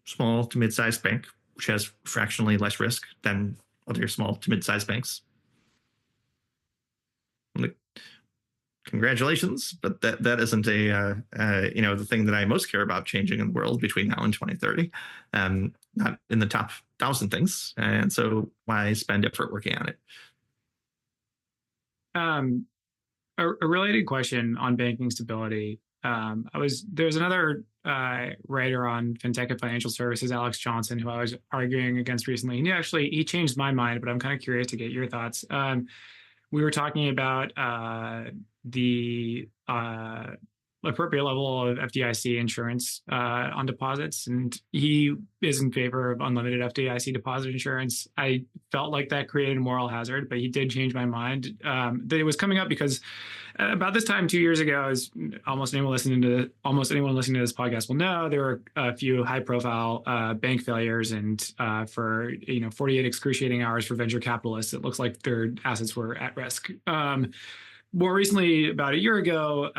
small to mid-sized bank, which has fractionally less risk than other small to mid-sized banks. Like, congratulations, but that isn't the thing that I most care about changing in the world between now and 2030. Not in the top 1,000 things, and so why spend effort working on it? A related question on banking stability. There's another writer on fintech and financial services, Alex Johnson, who I was arguing against recently. And he changed my mind, but I'm kind of curious to get your thoughts. We were talking about the appropriate level of FDIC insurance on deposits, and he is in favor of unlimited FDIC deposit insurance. I felt like that created a moral hazard, but he did change my mind. That it was coming up because about this time 2 years ago, as almost anyone listening to this podcast will know, there were a few high-profile bank failures, and for 48 excruciating hours for venture capitalists, it looks like their assets were at risk. More recently, about a year ago,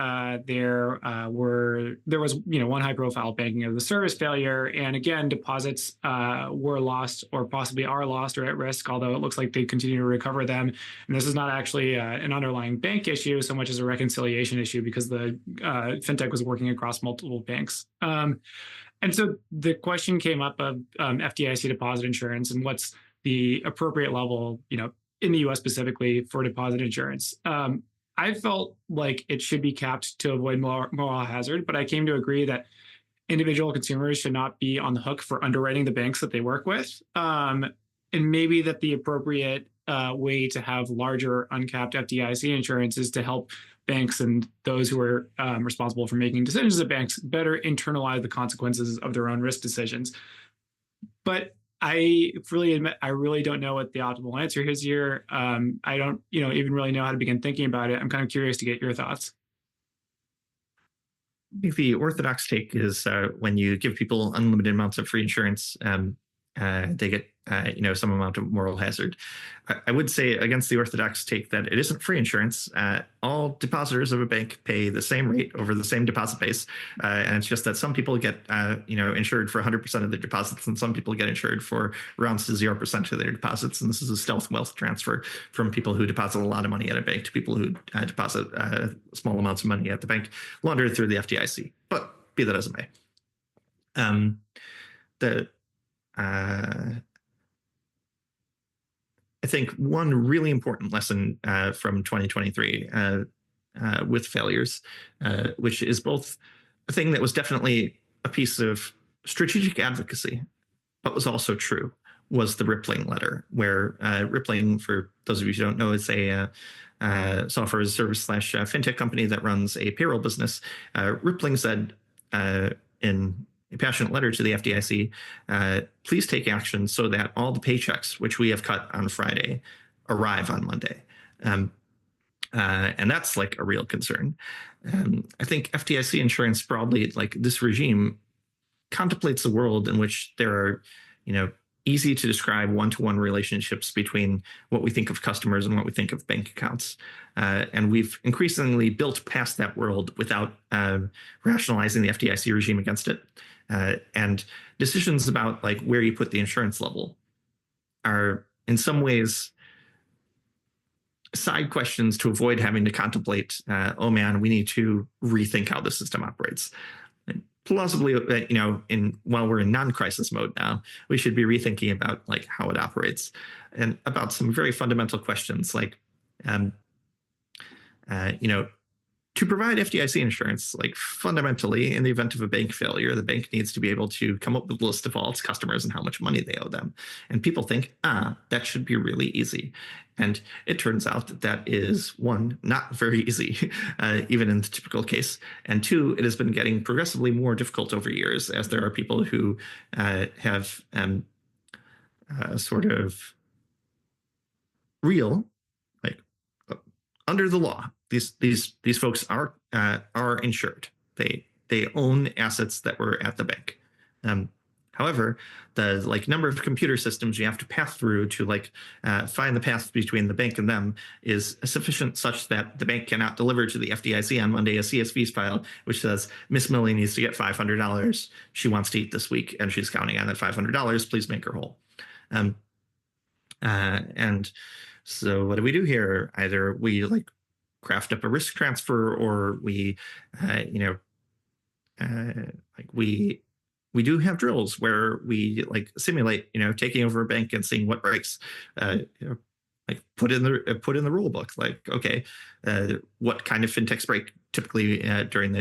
there was one high-profile banking as a service failure, and again, deposits were lost or possibly are lost or at risk. Although it looks like they continue to recover them, and this is not actually an underlying bank issue so much as a reconciliation issue because the fintech was working across multiple banks. And so the question came up of FDIC deposit insurance and what's the appropriate level, in the U.S. specifically for deposit insurance. I felt like it should be capped to avoid moral hazard, but I came to agree that individual consumers should not be on the hook for underwriting the banks that they work with. And maybe that the appropriate way to have larger uncapped FDIC insurance is to help banks and those who are responsible for making decisions at banks better internalize the consequences of their own risk decisions. But I really admit, I really don't know what the optimal answer is here. I don't, even really know how to begin thinking about it. I'm kind of curious to get your thoughts. I think the orthodox take is when you give people unlimited amounts of free insurance, they get some amount of moral hazard. I would say against the orthodox take that it isn't free insurance. All depositors of a bank pay the same rate over the same deposit base, and it's just that some people get insured for 100% of their deposits, and some people get insured for rounds to 0% of their deposits. And this is a stealth wealth transfer from people who deposit a lot of money at a bank to people who deposit small amounts of money at the bank, laundered through the FDIC. But be that as it may, I think one really important lesson from 2023 with failures, which is both a thing that was definitely a piece of strategic advocacy, but was also true, was the Rippling letter, where Rippling, for those of you who don't know, is a software as a service / fintech company that runs a payroll business. Rippling said in a passionate letter to the FDIC, please take action so that all the paychecks, which we have cut on Friday, arrive on Monday. And that's like a real concern. I think FDIC insurance broadly, like this regime, contemplates a world in which there are, easy to describe one-to-one relationships between what we think of customers and what we think of bank accounts. And we've increasingly built past that world without rationalizing the FDIC regime against it. And decisions about like where you put the insurance level are in some ways side questions to avoid having to contemplate, oh man, we need to rethink how the system operates. And plausibly, while we're in non-crisis mode now, we should be rethinking about like how it operates and about some very fundamental questions like, to provide FDIC insurance, like fundamentally, in the event of a bank failure, the bank needs to be able to come up with a list of all its customers and how much money they owe them. And people think, that should be really easy. And it turns out that that is, one, not very easy, even in the typical case. And two, it has been getting progressively more difficult over years as there are people who have sort of real, like under the law, these folks are insured. They own assets that were at the bank. However, the number of computer systems you have to pass through to find the path between the bank and them is sufficient such that the bank cannot deliver to the FDIC on Monday a CSV file which says Miss Millie needs to get $500. She wants to eat this week and she's counting on that $500. Please make her whole. And so what do we do here? Either we craft up a risk transfer, or we, we do have drills where we simulate, taking over a bank and seeing what breaks. Put in the rule book. Okay, what kind of fintechs break typically during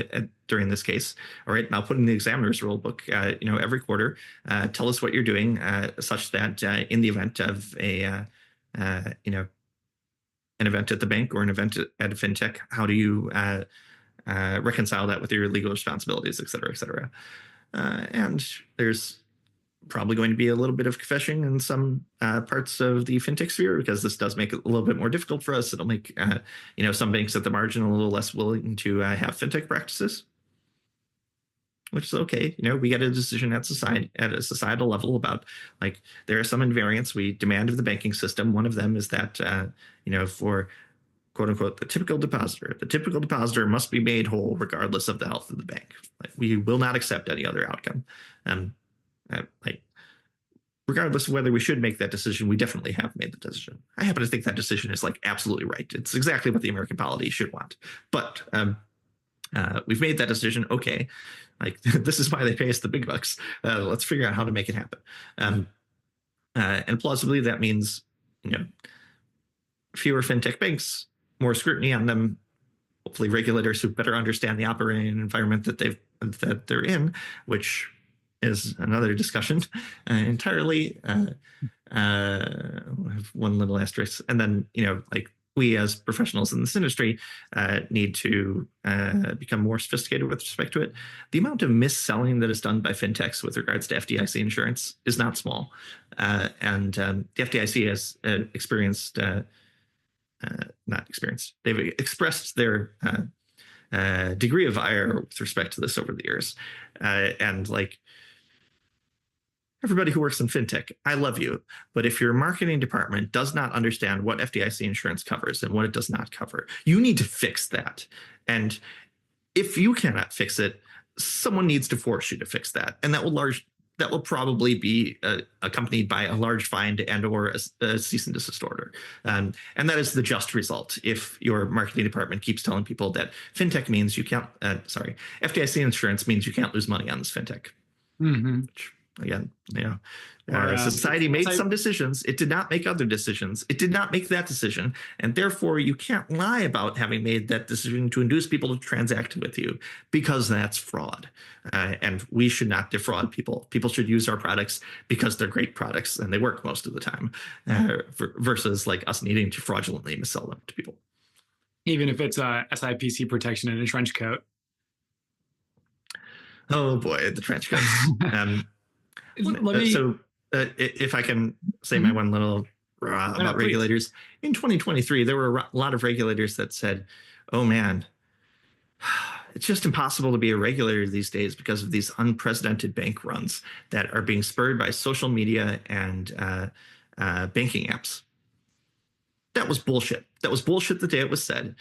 this case? All right, now put in the examiner's rule book. Every quarter, tell us what you're doing, such that in the event of an event at the bank or an event at a fintech, how do you reconcile that with your legal responsibilities, et cetera, et cetera. And there's probably going to be a little bit of phishing in some parts of the fintech sphere, because this does make it a little bit more difficult for us. It'll make some banks at the margin a little less willing to have fintech practices, which is okay. We get a decision at a societal level about, like, there are some invariants we demand of the banking system. One of them is that for quote unquote the typical depositor must be made whole regardless of the health of the bank. Like, we will not accept any other outcome. Regardless of whether we should make that decision, we definitely have made the decision. I happen to think that decision is like absolutely right. It's exactly what the American polity should want. But we've made that decision. Okay, like, this is why they pay us the big bucks. Let's figure out how to make it happen. And plausibly, that means fewer fintech banks, more scrutiny on them. Hopefully, regulators who better understand the operating environment that they're in, which is another discussion entirely. I have one little asterisk, and then we as professionals in this industry need to become more sophisticated with respect to it. The amount of mis-selling that is done by fintechs with regards to FDIC insurance is not small, and the FDIC has they've expressed their degree of ire with respect to this over the years, and like, everybody who works in fintech, I love you, but if your marketing department does not understand what FDIC insurance covers and what it does not cover, you need to fix that. And if you cannot fix it, someone needs to force you to fix that, and that will probably be accompanied by a large fine and/or a cease and desist order. And that is the just result if your marketing department keeps telling people that fintech means you can't. FDIC insurance means you can't lose money on this fintech. Mm-hmm. Which, again, society made some decisions. It did not make other decisions. It did not make that decision, and therefore you can't lie about having made that decision to induce people to transact with you, because that's fraud. And we should not defraud people. People should use our products because they're great products and they work most of the time, versus like us needing to fraudulently missell them to people. Even if it's a SIPC protection in a trench coat. Oh boy, the trench coats. If I can say my one little about regulators, in 2023, there were a lot of regulators that said, oh man, it's just impossible to be a regulator these days because of these unprecedented bank runs that are being spurred by social media and banking apps. That was bullshit. That was bullshit the day it was said.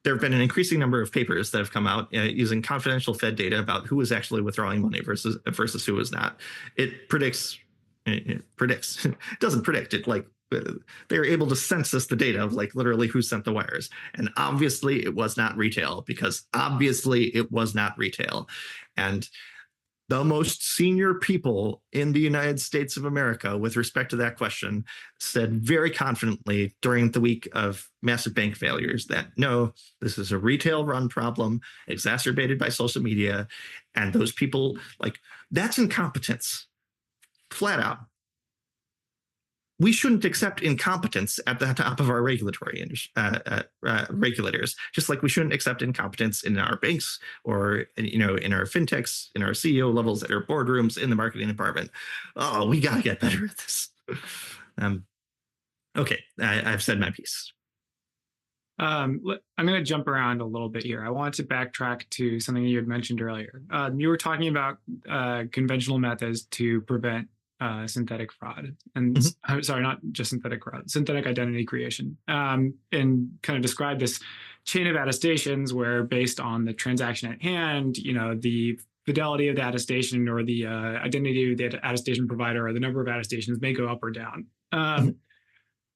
There have been an increasing number of papers that have come out using confidential Fed data about who is actually withdrawing money versus who is not. It predicts. It doesn't predict it. Like, they're able to census the data of like literally who sent the wires, and obviously it was not retail, and the most senior people in the United States of America with respect to that question said very confidently during the week of massive bank failures that no, this is a retail run problem exacerbated by social media. And those people, like, that's incompetence, flat out. We shouldn't accept incompetence at the top of our regulatory regulators, just like we shouldn't accept incompetence in our banks or in our fintechs, in our CEO levels, at our boardrooms, in the marketing department. Oh, we gotta get better at this. Okay, I've said my piece. I'm going to jump around a little bit here. I want to backtrack to something you had mentioned earlier. You were talking about conventional methods to prevent synthetic fraud, and sorry, not just synthetic fraud, synthetic identity creation, and kind of describe this chain of attestations where, based on the transaction at hand, the fidelity of the attestation or the identity of the attestation provider or the number of attestations may go up or down.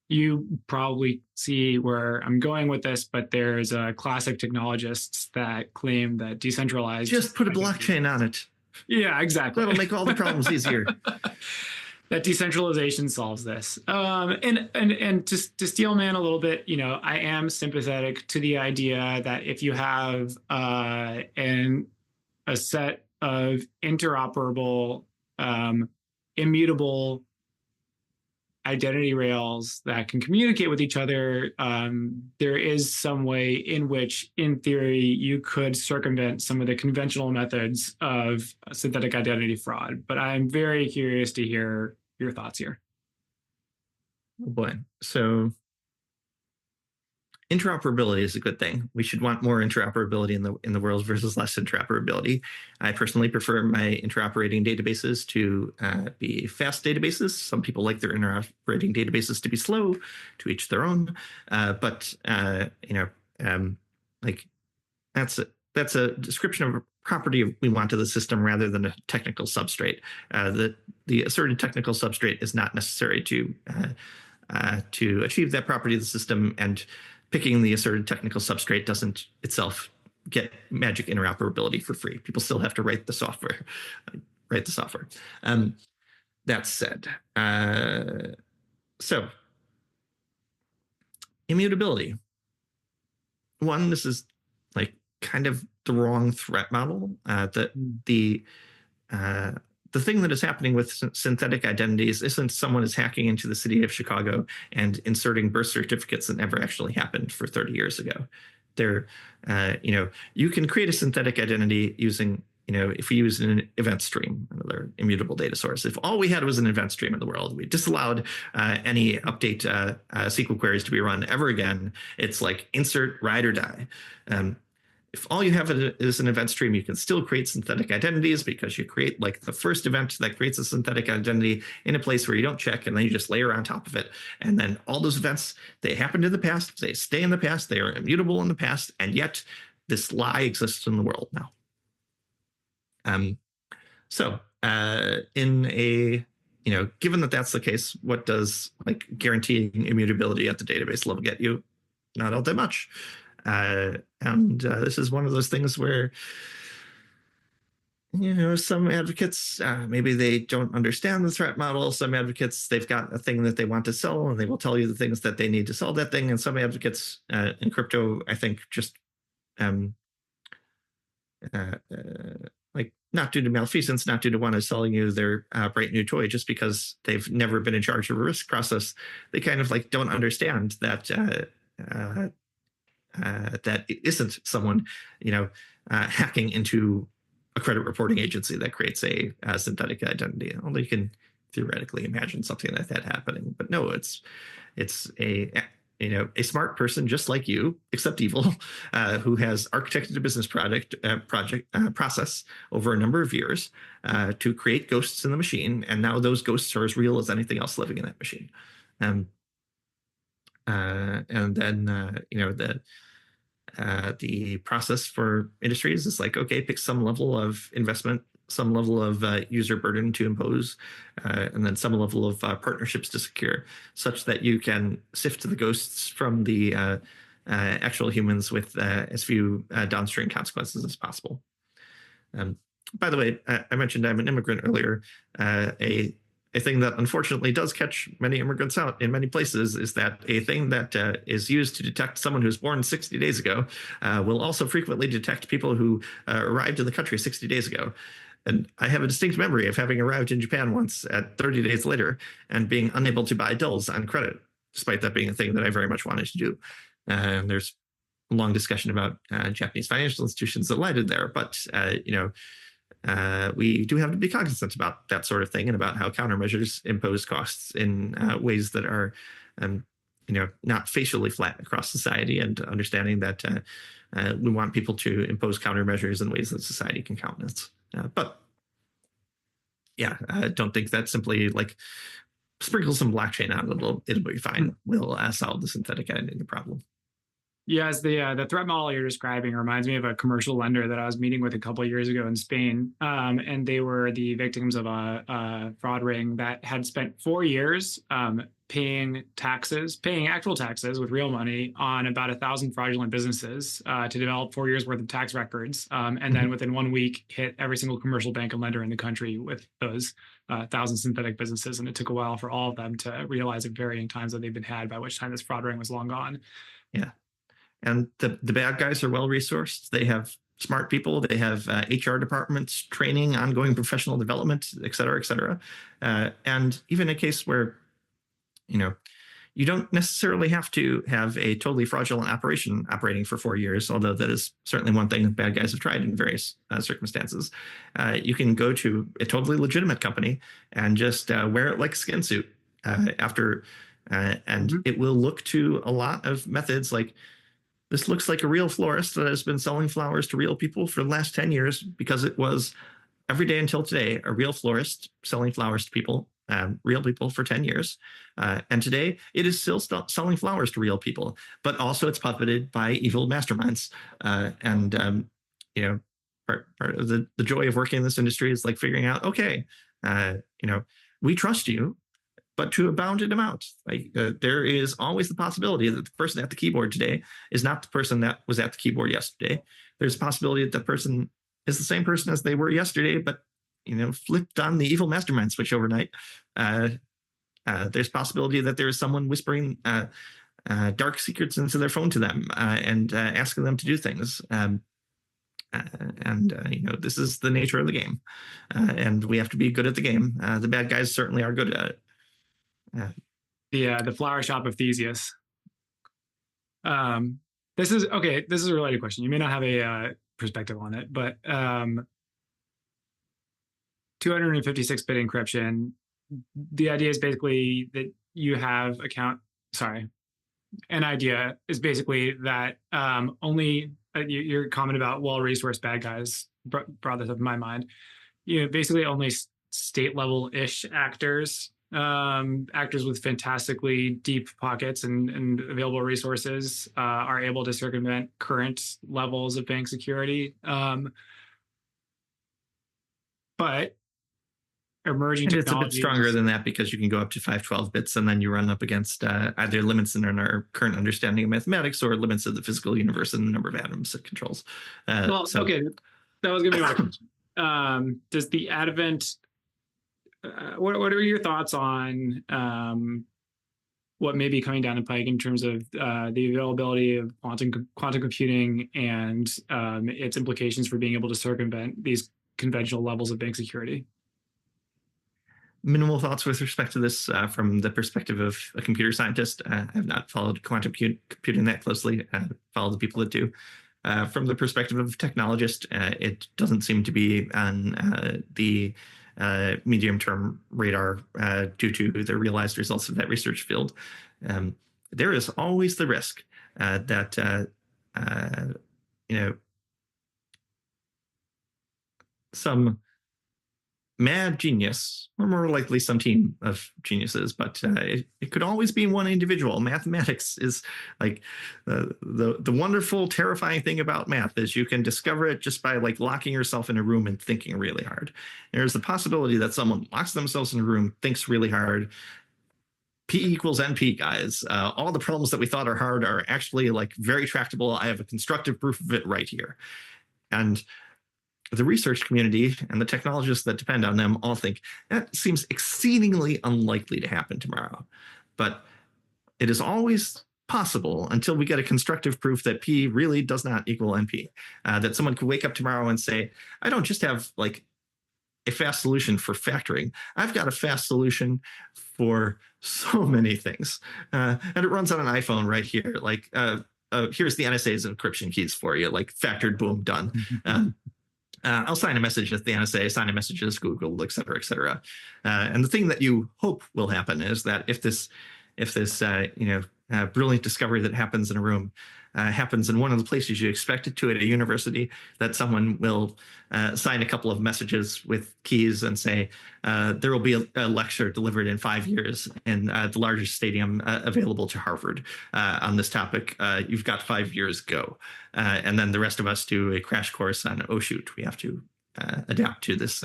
You probably see where I'm going with this, but there's classic technologists that claim that decentralized... Just put a blockchain on it. Yeah, exactly. That'll make all the problems easier. That decentralization solves this. And just to steel man a little bit, I am sympathetic to the idea that if you have a set of interoperable, immutable identity rails that can communicate with each other, there is some way in which, in theory, you could circumvent some of the conventional methods of synthetic identity fraud. But I'm very curious to hear your thoughts here. Oh boy. So interoperability is a good thing. We should want more interoperability in the world versus less interoperability. I personally prefer my interoperating databases to be fast databases. Some people like their interoperating databases to be slow, to each their own. But like that's a description of a property we want to the system rather than a technical substrate. The asserted technical substrate is not necessary to achieve that property of the system, and picking the asserted technical substrate doesn't itself get magic interoperability for free. People still have to write the software. That said, so immutability. One, this is like kind of the wrong threat model. The thing that is happening with synthetic identities isn't someone is hacking into the city of Chicago and inserting birth certificates that never actually happened for 30 years ago. You can create a synthetic identity using, if we use an event stream, another immutable data source. If all we had was an event stream in the world, we disallowed any update SQL queries to be run ever again. It's like insert, ride or die. If all you have is an event stream, you can still create synthetic identities because you create like the first event that creates a synthetic identity in a place where you don't check, and then you just layer on top of it. And then all those events, they happened in the past, they stay in the past, they are immutable in the past, and yet this lie exists in the world now. Given that that's the case, what does like guaranteeing immutability at the database level get you? Not all that much. This is one of those things where, some advocates, maybe they don't understand the threat model. Some advocates, they've got a thing that they want to sell, and they will tell you the things that they need to sell that thing. And some advocates in crypto, I think, just like not due to malfeasance, not due to want to selling you their bright new toy, just because they've never been in charge of a risk process. They kind of like don't understand that that it isn't someone, hacking into a credit reporting agency that creates a synthetic identity. Although you can theoretically imagine something like that happening, but no, it's a smart person just like you, except evil, who has architected a business process over a number of years to create ghosts in the machine, and now those ghosts are as real as anything else living in that machine. And then the process for industries is like, okay, pick some level of investment, some level of user burden to impose, and then some level of partnerships to secure, such that you can sift the ghosts from the actual humans with as few downstream consequences as possible. By the way, I mentioned I'm an immigrant earlier. A thing that unfortunately does catch many immigrants out in many places is that a thing that is used to detect someone who's born 60 days ago will also frequently detect people who arrived in the country 60 days ago. And I have a distinct memory of having arrived in Japan once at 30 days later and being unable to buy dolls on credit, despite that being a thing that I very much wanted to do. There's a long discussion about Japanese financial institutions that lighted there, but we do have to be cognizant about that sort of thing and about how countermeasures impose costs in ways that are, not facially flat across society, and understanding that we want people to impose countermeasures in ways that society can countenance. But yeah, I don't think that simply like sprinkle some blockchain on it, it'll be fine. We'll solve the synthetic identity problem. Yes, the threat model you're describing reminds me of a commercial lender that I was meeting with a couple of years ago in Spain, and they were the victims of a fraud ring that had spent 4 years paying actual taxes with real money on about 1,000 fraudulent businesses to develop 4 years worth of tax records, and then within 1 week hit every single commercial bank and lender in the country with those 1,000 synthetic businesses. And it took a while for all of them to realize at varying times that they've been had, by which time this fraud ring was long gone. Yeah. And the bad guys are well-resourced. They have smart people. They have HR departments, training, ongoing professional development, et cetera, et cetera. And even in a case where you don't necessarily have to have a totally fraudulent operation operating for 4 years, although that is certainly one thing that bad guys have tried in various circumstances. You can go to a totally legitimate company and just wear it like a skin suit and it will look to a lot of methods like, this looks like a real florist that has been selling flowers to real people for the last 10 years because it was every day until today a real florist selling flowers to people, real people for 10 years. And today it is still selling flowers to real people, but also it's puppeted by evil masterminds. Part of the joy of working in this industry is like figuring out, okay, we trust you, but to a bounded amount. There is always the possibility that the person at the keyboard today is not the person that was at the keyboard yesterday. There's a possibility that the person is the same person as they were yesterday, but flipped on the evil mastermind switch overnight. There's possibility that there is someone whispering dark secrets into their phone to them and asking them to do things. This is the nature of the game, and we have to be good at the game. The bad guys certainly are good at it. The flower shop of Theseus. This is a related question. You may not have a perspective on it, but 256-bit encryption. The idea is basically that you have an idea is basically that only your comment about well-resourced bad guys brought this up in my mind. Basically only state level-ish actors with fantastically deep pockets and available resources are able to circumvent current levels of bank security. But emerging and technologies, it's a bit stronger than that because you can go up to 512 bits and then you run up against either limits in our current understanding of mathematics or limits of the physical universe and the number of atoms it controls. Okay, that was going to be my question. Does the advent what are your thoughts on what may be coming down the pike in terms of the availability of quantum computing and its implications for being able to circumvent these conventional levels of bank security? Minimal thoughts with respect to this from the perspective of a computer scientist. I have not followed quantum computing that closely. I follow the people that do. From the perspective of a technologist, it doesn't seem to be on the medium-term radar due to the realized results of that research field. There is always the risk that some mad genius, or more likely some team of geniuses, but it could always be one individual. Mathematics is like the wonderful, terrifying thing about math is you can discover it just by like locking yourself in a room and thinking really hard. There's the possibility that someone locks themselves in a room, thinks really hard. P equals NP, guys. All the problems that we thought are hard are actually like very tractable. I have a constructive proof of it right here. And the research community and the technologists that depend on them all think that seems exceedingly unlikely to happen tomorrow. But it is always possible until we get a constructive proof that P really does not equal NP. That someone could wake up tomorrow and say, I don't just have like a fast solution for factoring. I've got a fast solution for so many things. And it runs on an iPhone right here. Like, here's the NSA's encryption keys for you, like factored, boom, done. I'll sign a message at the NSA, sign a message as Google, et cetera, et cetera. And the thing that you hope will happen is that if this brilliant discovery that happens in a room happens in one of the places you expect it to at a university, that someone will sign a couple of messages with keys and say, there will be a lecture delivered in 5 years in the largest stadium available to Harvard on this topic. You've got 5 years, go. And then the rest of us do a crash course on, oh shoot, we have to adapt to this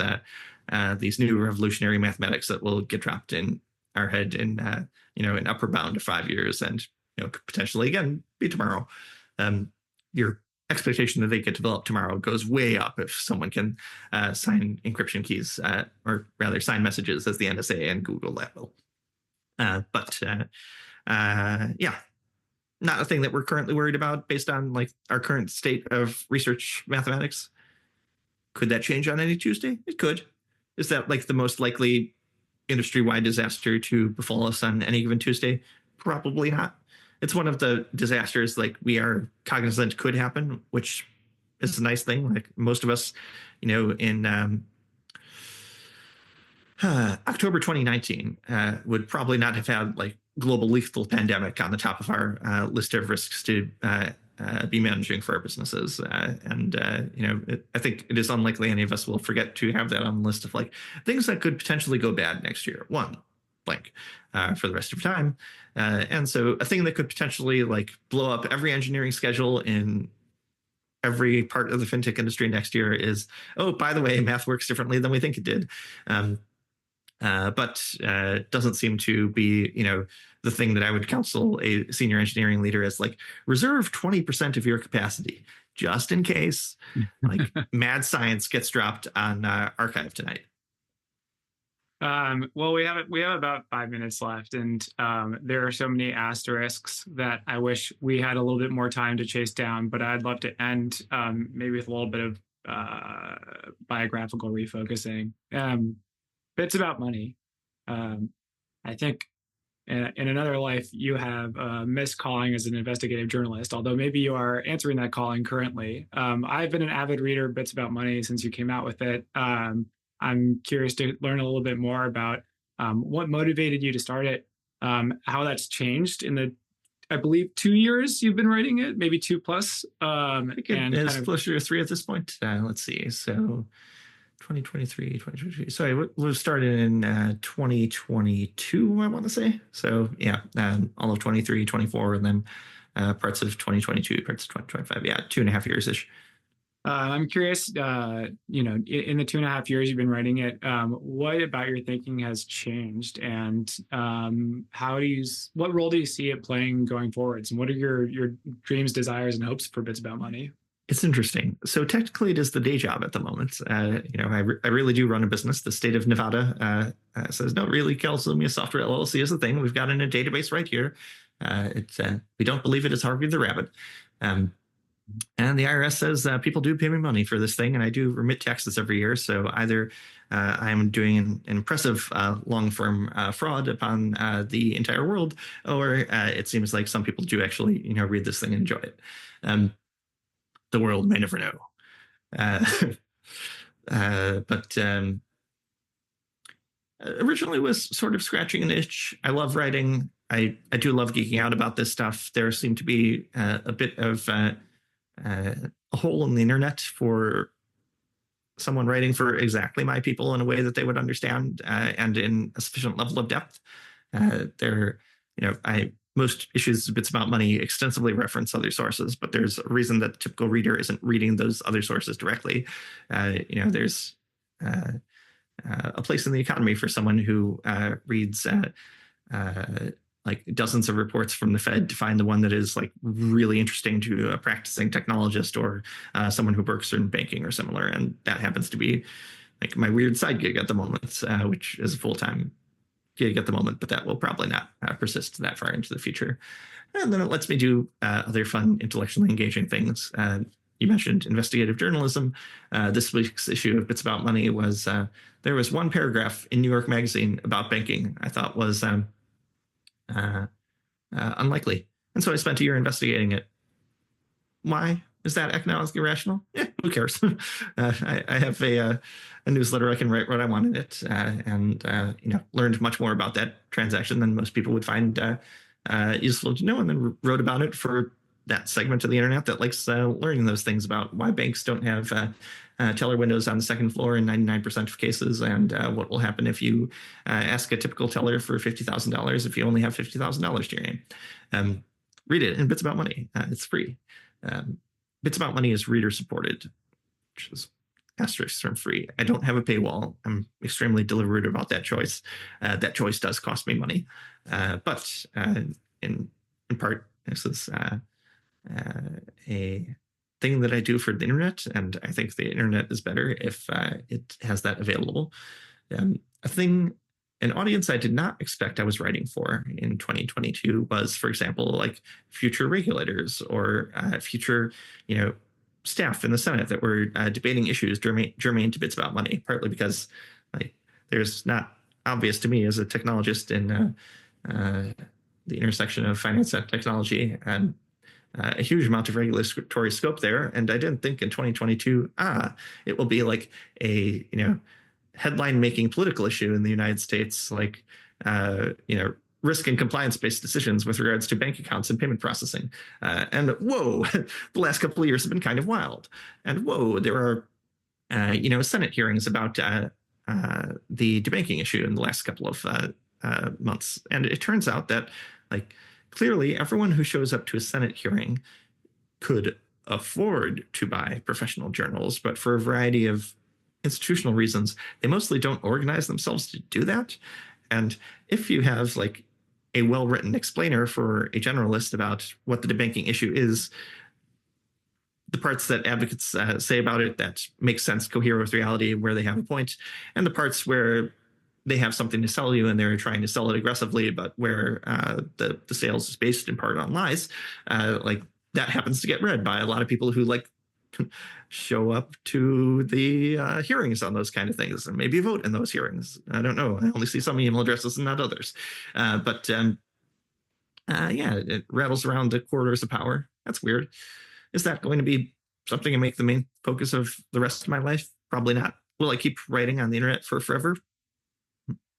these new revolutionary mathematics that will get dropped in our head in an upper bound of 5 years and could potentially again be tomorrow. Your expectation that they get developed tomorrow goes way up if someone can sign encryption keys or rather sign messages as the NSA and Google that will. Not a thing that we're currently worried about based on like our current state of research mathematics. Could that change on any Tuesday? It could. Is that like the most likely industry-wide disaster to befall us on any given Tuesday? Probably not. It's one of the disasters like we are cognizant could happen, which is a nice thing. Like most of us, in October 2019 would probably not have had like global lethal pandemic on the top of our list of risks to be managing for our businesses. I think it is unlikely any of us will forget to have that on the list of like things that could potentially go bad next year. One, blank, for the rest of time. And so a thing that could potentially like blow up every engineering schedule in every part of the fintech industry next year is, oh, by the way, math works differently than we think it did. But doesn't seem to be, the thing that I would counsel a senior engineering leader as like reserve 20% of your capacity just in case like mad science gets dropped on archive tonight. Well, we have about 5 minutes left, and there are so many asterisks that I wish we had a little bit more time to chase down. But I'd love to end maybe with a little bit of biographical refocusing. Bits about money. I think in another life you have missed calling as an investigative journalist, although maybe you are answering that calling currently. I've been an avid reader of Bits About Money since you came out with it. I'm curious to learn a little bit more about what motivated you to start it, how that's changed in the, I believe, 2 years you've been writing it, maybe 2 plus. I think it's closer to 3 at this point. Let's see. So 2023, 2023. Sorry, we started in 2022, I want to say. So yeah, all of 23, 24, and then parts of 2022, parts of 2025. Yeah, 2.5 years-ish. I'm curious, in the 2.5 years you've been writing it, what about your thinking has changed, and what role do you see it playing going forwards, and what are your dreams, desires, and hopes for Bits About Money? It's interesting. So technically it is the day job at the moment. I really do run a business. The state of Nevada says, no, really, California Software LLC is a thing. We've got it in a database right here. We don't believe it is Harvey the Rabbit. And the IRS says people do pay me money for this thing, and I do remit taxes every year. So either I'm doing an impressive long-form fraud upon the entire world, or it seems like some people do actually, read this thing and enjoy it. The world may never know. But originally was sort of scratching an itch. I love writing. I do love geeking out about this stuff. There seemed to be a bit of a hole in the internet for someone writing for exactly my people in a way that they would understand and in a sufficient level of depth. Most issues of Bits About Money extensively reference other sources, but there's a reason that the typical reader isn't reading those other sources directly. There's a place in the economy for someone who reads like dozens of reports from the Fed to find the one that is like really interesting to a practicing technologist or someone who works in banking or similar. And that happens to be like my weird side gig at the moment, which is a full-time gig at the moment, but that will probably not persist that far into the future. And then it lets me do other fun, intellectually engaging things. You mentioned investigative journalism. This week's issue of Bits About Money was, there was one paragraph in New York Magazine about banking I thought was unlikely. And so I spent a year investigating it. Why? Is that economically rational? Yeah, who cares? I have a newsletter. I can write what I want in it, and learned much more about that transaction than most people would find useful to know, and then wrote about it for that segment of the internet that likes learning those things about why banks don't have teller windows on the second floor in 99% of cases, and what will happen if you ask a typical teller for $50,000 if you only have $50,000 to your name. Read it in Bits About Money. It's free. Bits About Money is reader supported, which is asterisk from free. I don't have a paywall. I'm extremely deliberate about that choice. That choice does cost me money, but in part, this is a thing that I do for the internet, and I think the internet is better if it has that available. An audience I did not expect I was writing for in 2022 was, for example, like future regulators or future, staff in the Senate that were debating issues germane to Bits About Money, partly because like there's not obvious to me as a technologist in the intersection of finance and technology, and a huge amount of regulatory scope there. And I didn't think in 2022, it will be like a, headline-making political issue in the United States, like, risk and compliance-based decisions with regards to bank accounts and payment processing. And whoa, the last couple of years have been kind of wild. And whoa, there are, Senate hearings about the debanking issue in the last couple of months. And it turns out that, like, clearly everyone who shows up to a Senate hearing could afford to buy professional journals, but for a variety of institutional reasons, they mostly don't organize themselves to do that. And if you have like a well-written explainer for a generalist about what the debanking issue is, the parts that advocates say about it that make sense, cohere with reality, where they have a point, and the parts where they have something to sell you and they're trying to sell it aggressively, but where the sales is based in part on lies, like that happens to get read by a lot of people who like show up to the hearings on those kind of things and maybe vote in those hearings. I don't know. I only see some email addresses and not others. But it rattles around the corridors of power. That's weird. Is that going to be something to make the main focus of the rest of my life? Probably not. Will I keep writing on the internet for forever?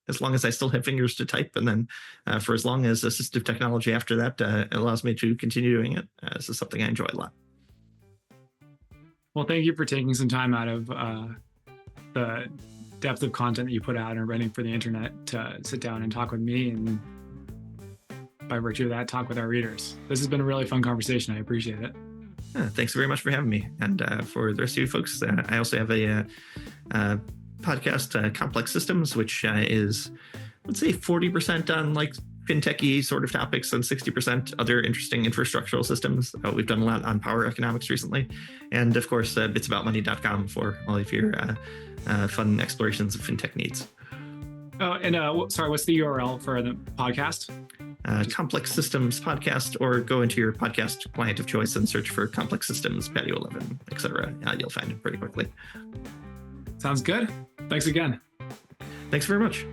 As long as I still have fingers to type, and then for as long as assistive technology after that allows me to continue doing it. This is something I enjoy a lot. Well, thank you for taking some time out of the depth of content that you put out and writing for the internet to sit down and talk with me, and by virtue of that, talk with our readers. This has been a really fun conversation. I appreciate it. Thanks very much for having me. And for the rest of you folks, I also have a podcast, Complex Systems, which is, let's say, 40% on like fintechy sort of topics and 60% other interesting infrastructural systems. We've done a lot on power economics recently. And of course, bitsaboutmoney.com for all of your fun explorations of fintech needs. Oh, and sorry, what's the URL for the podcast? Complex Systems Podcast, or go into your podcast client of choice and search for Complex Systems, Patio 11, etc. You'll find it pretty quickly. Sounds good. Thanks again. Thanks very much.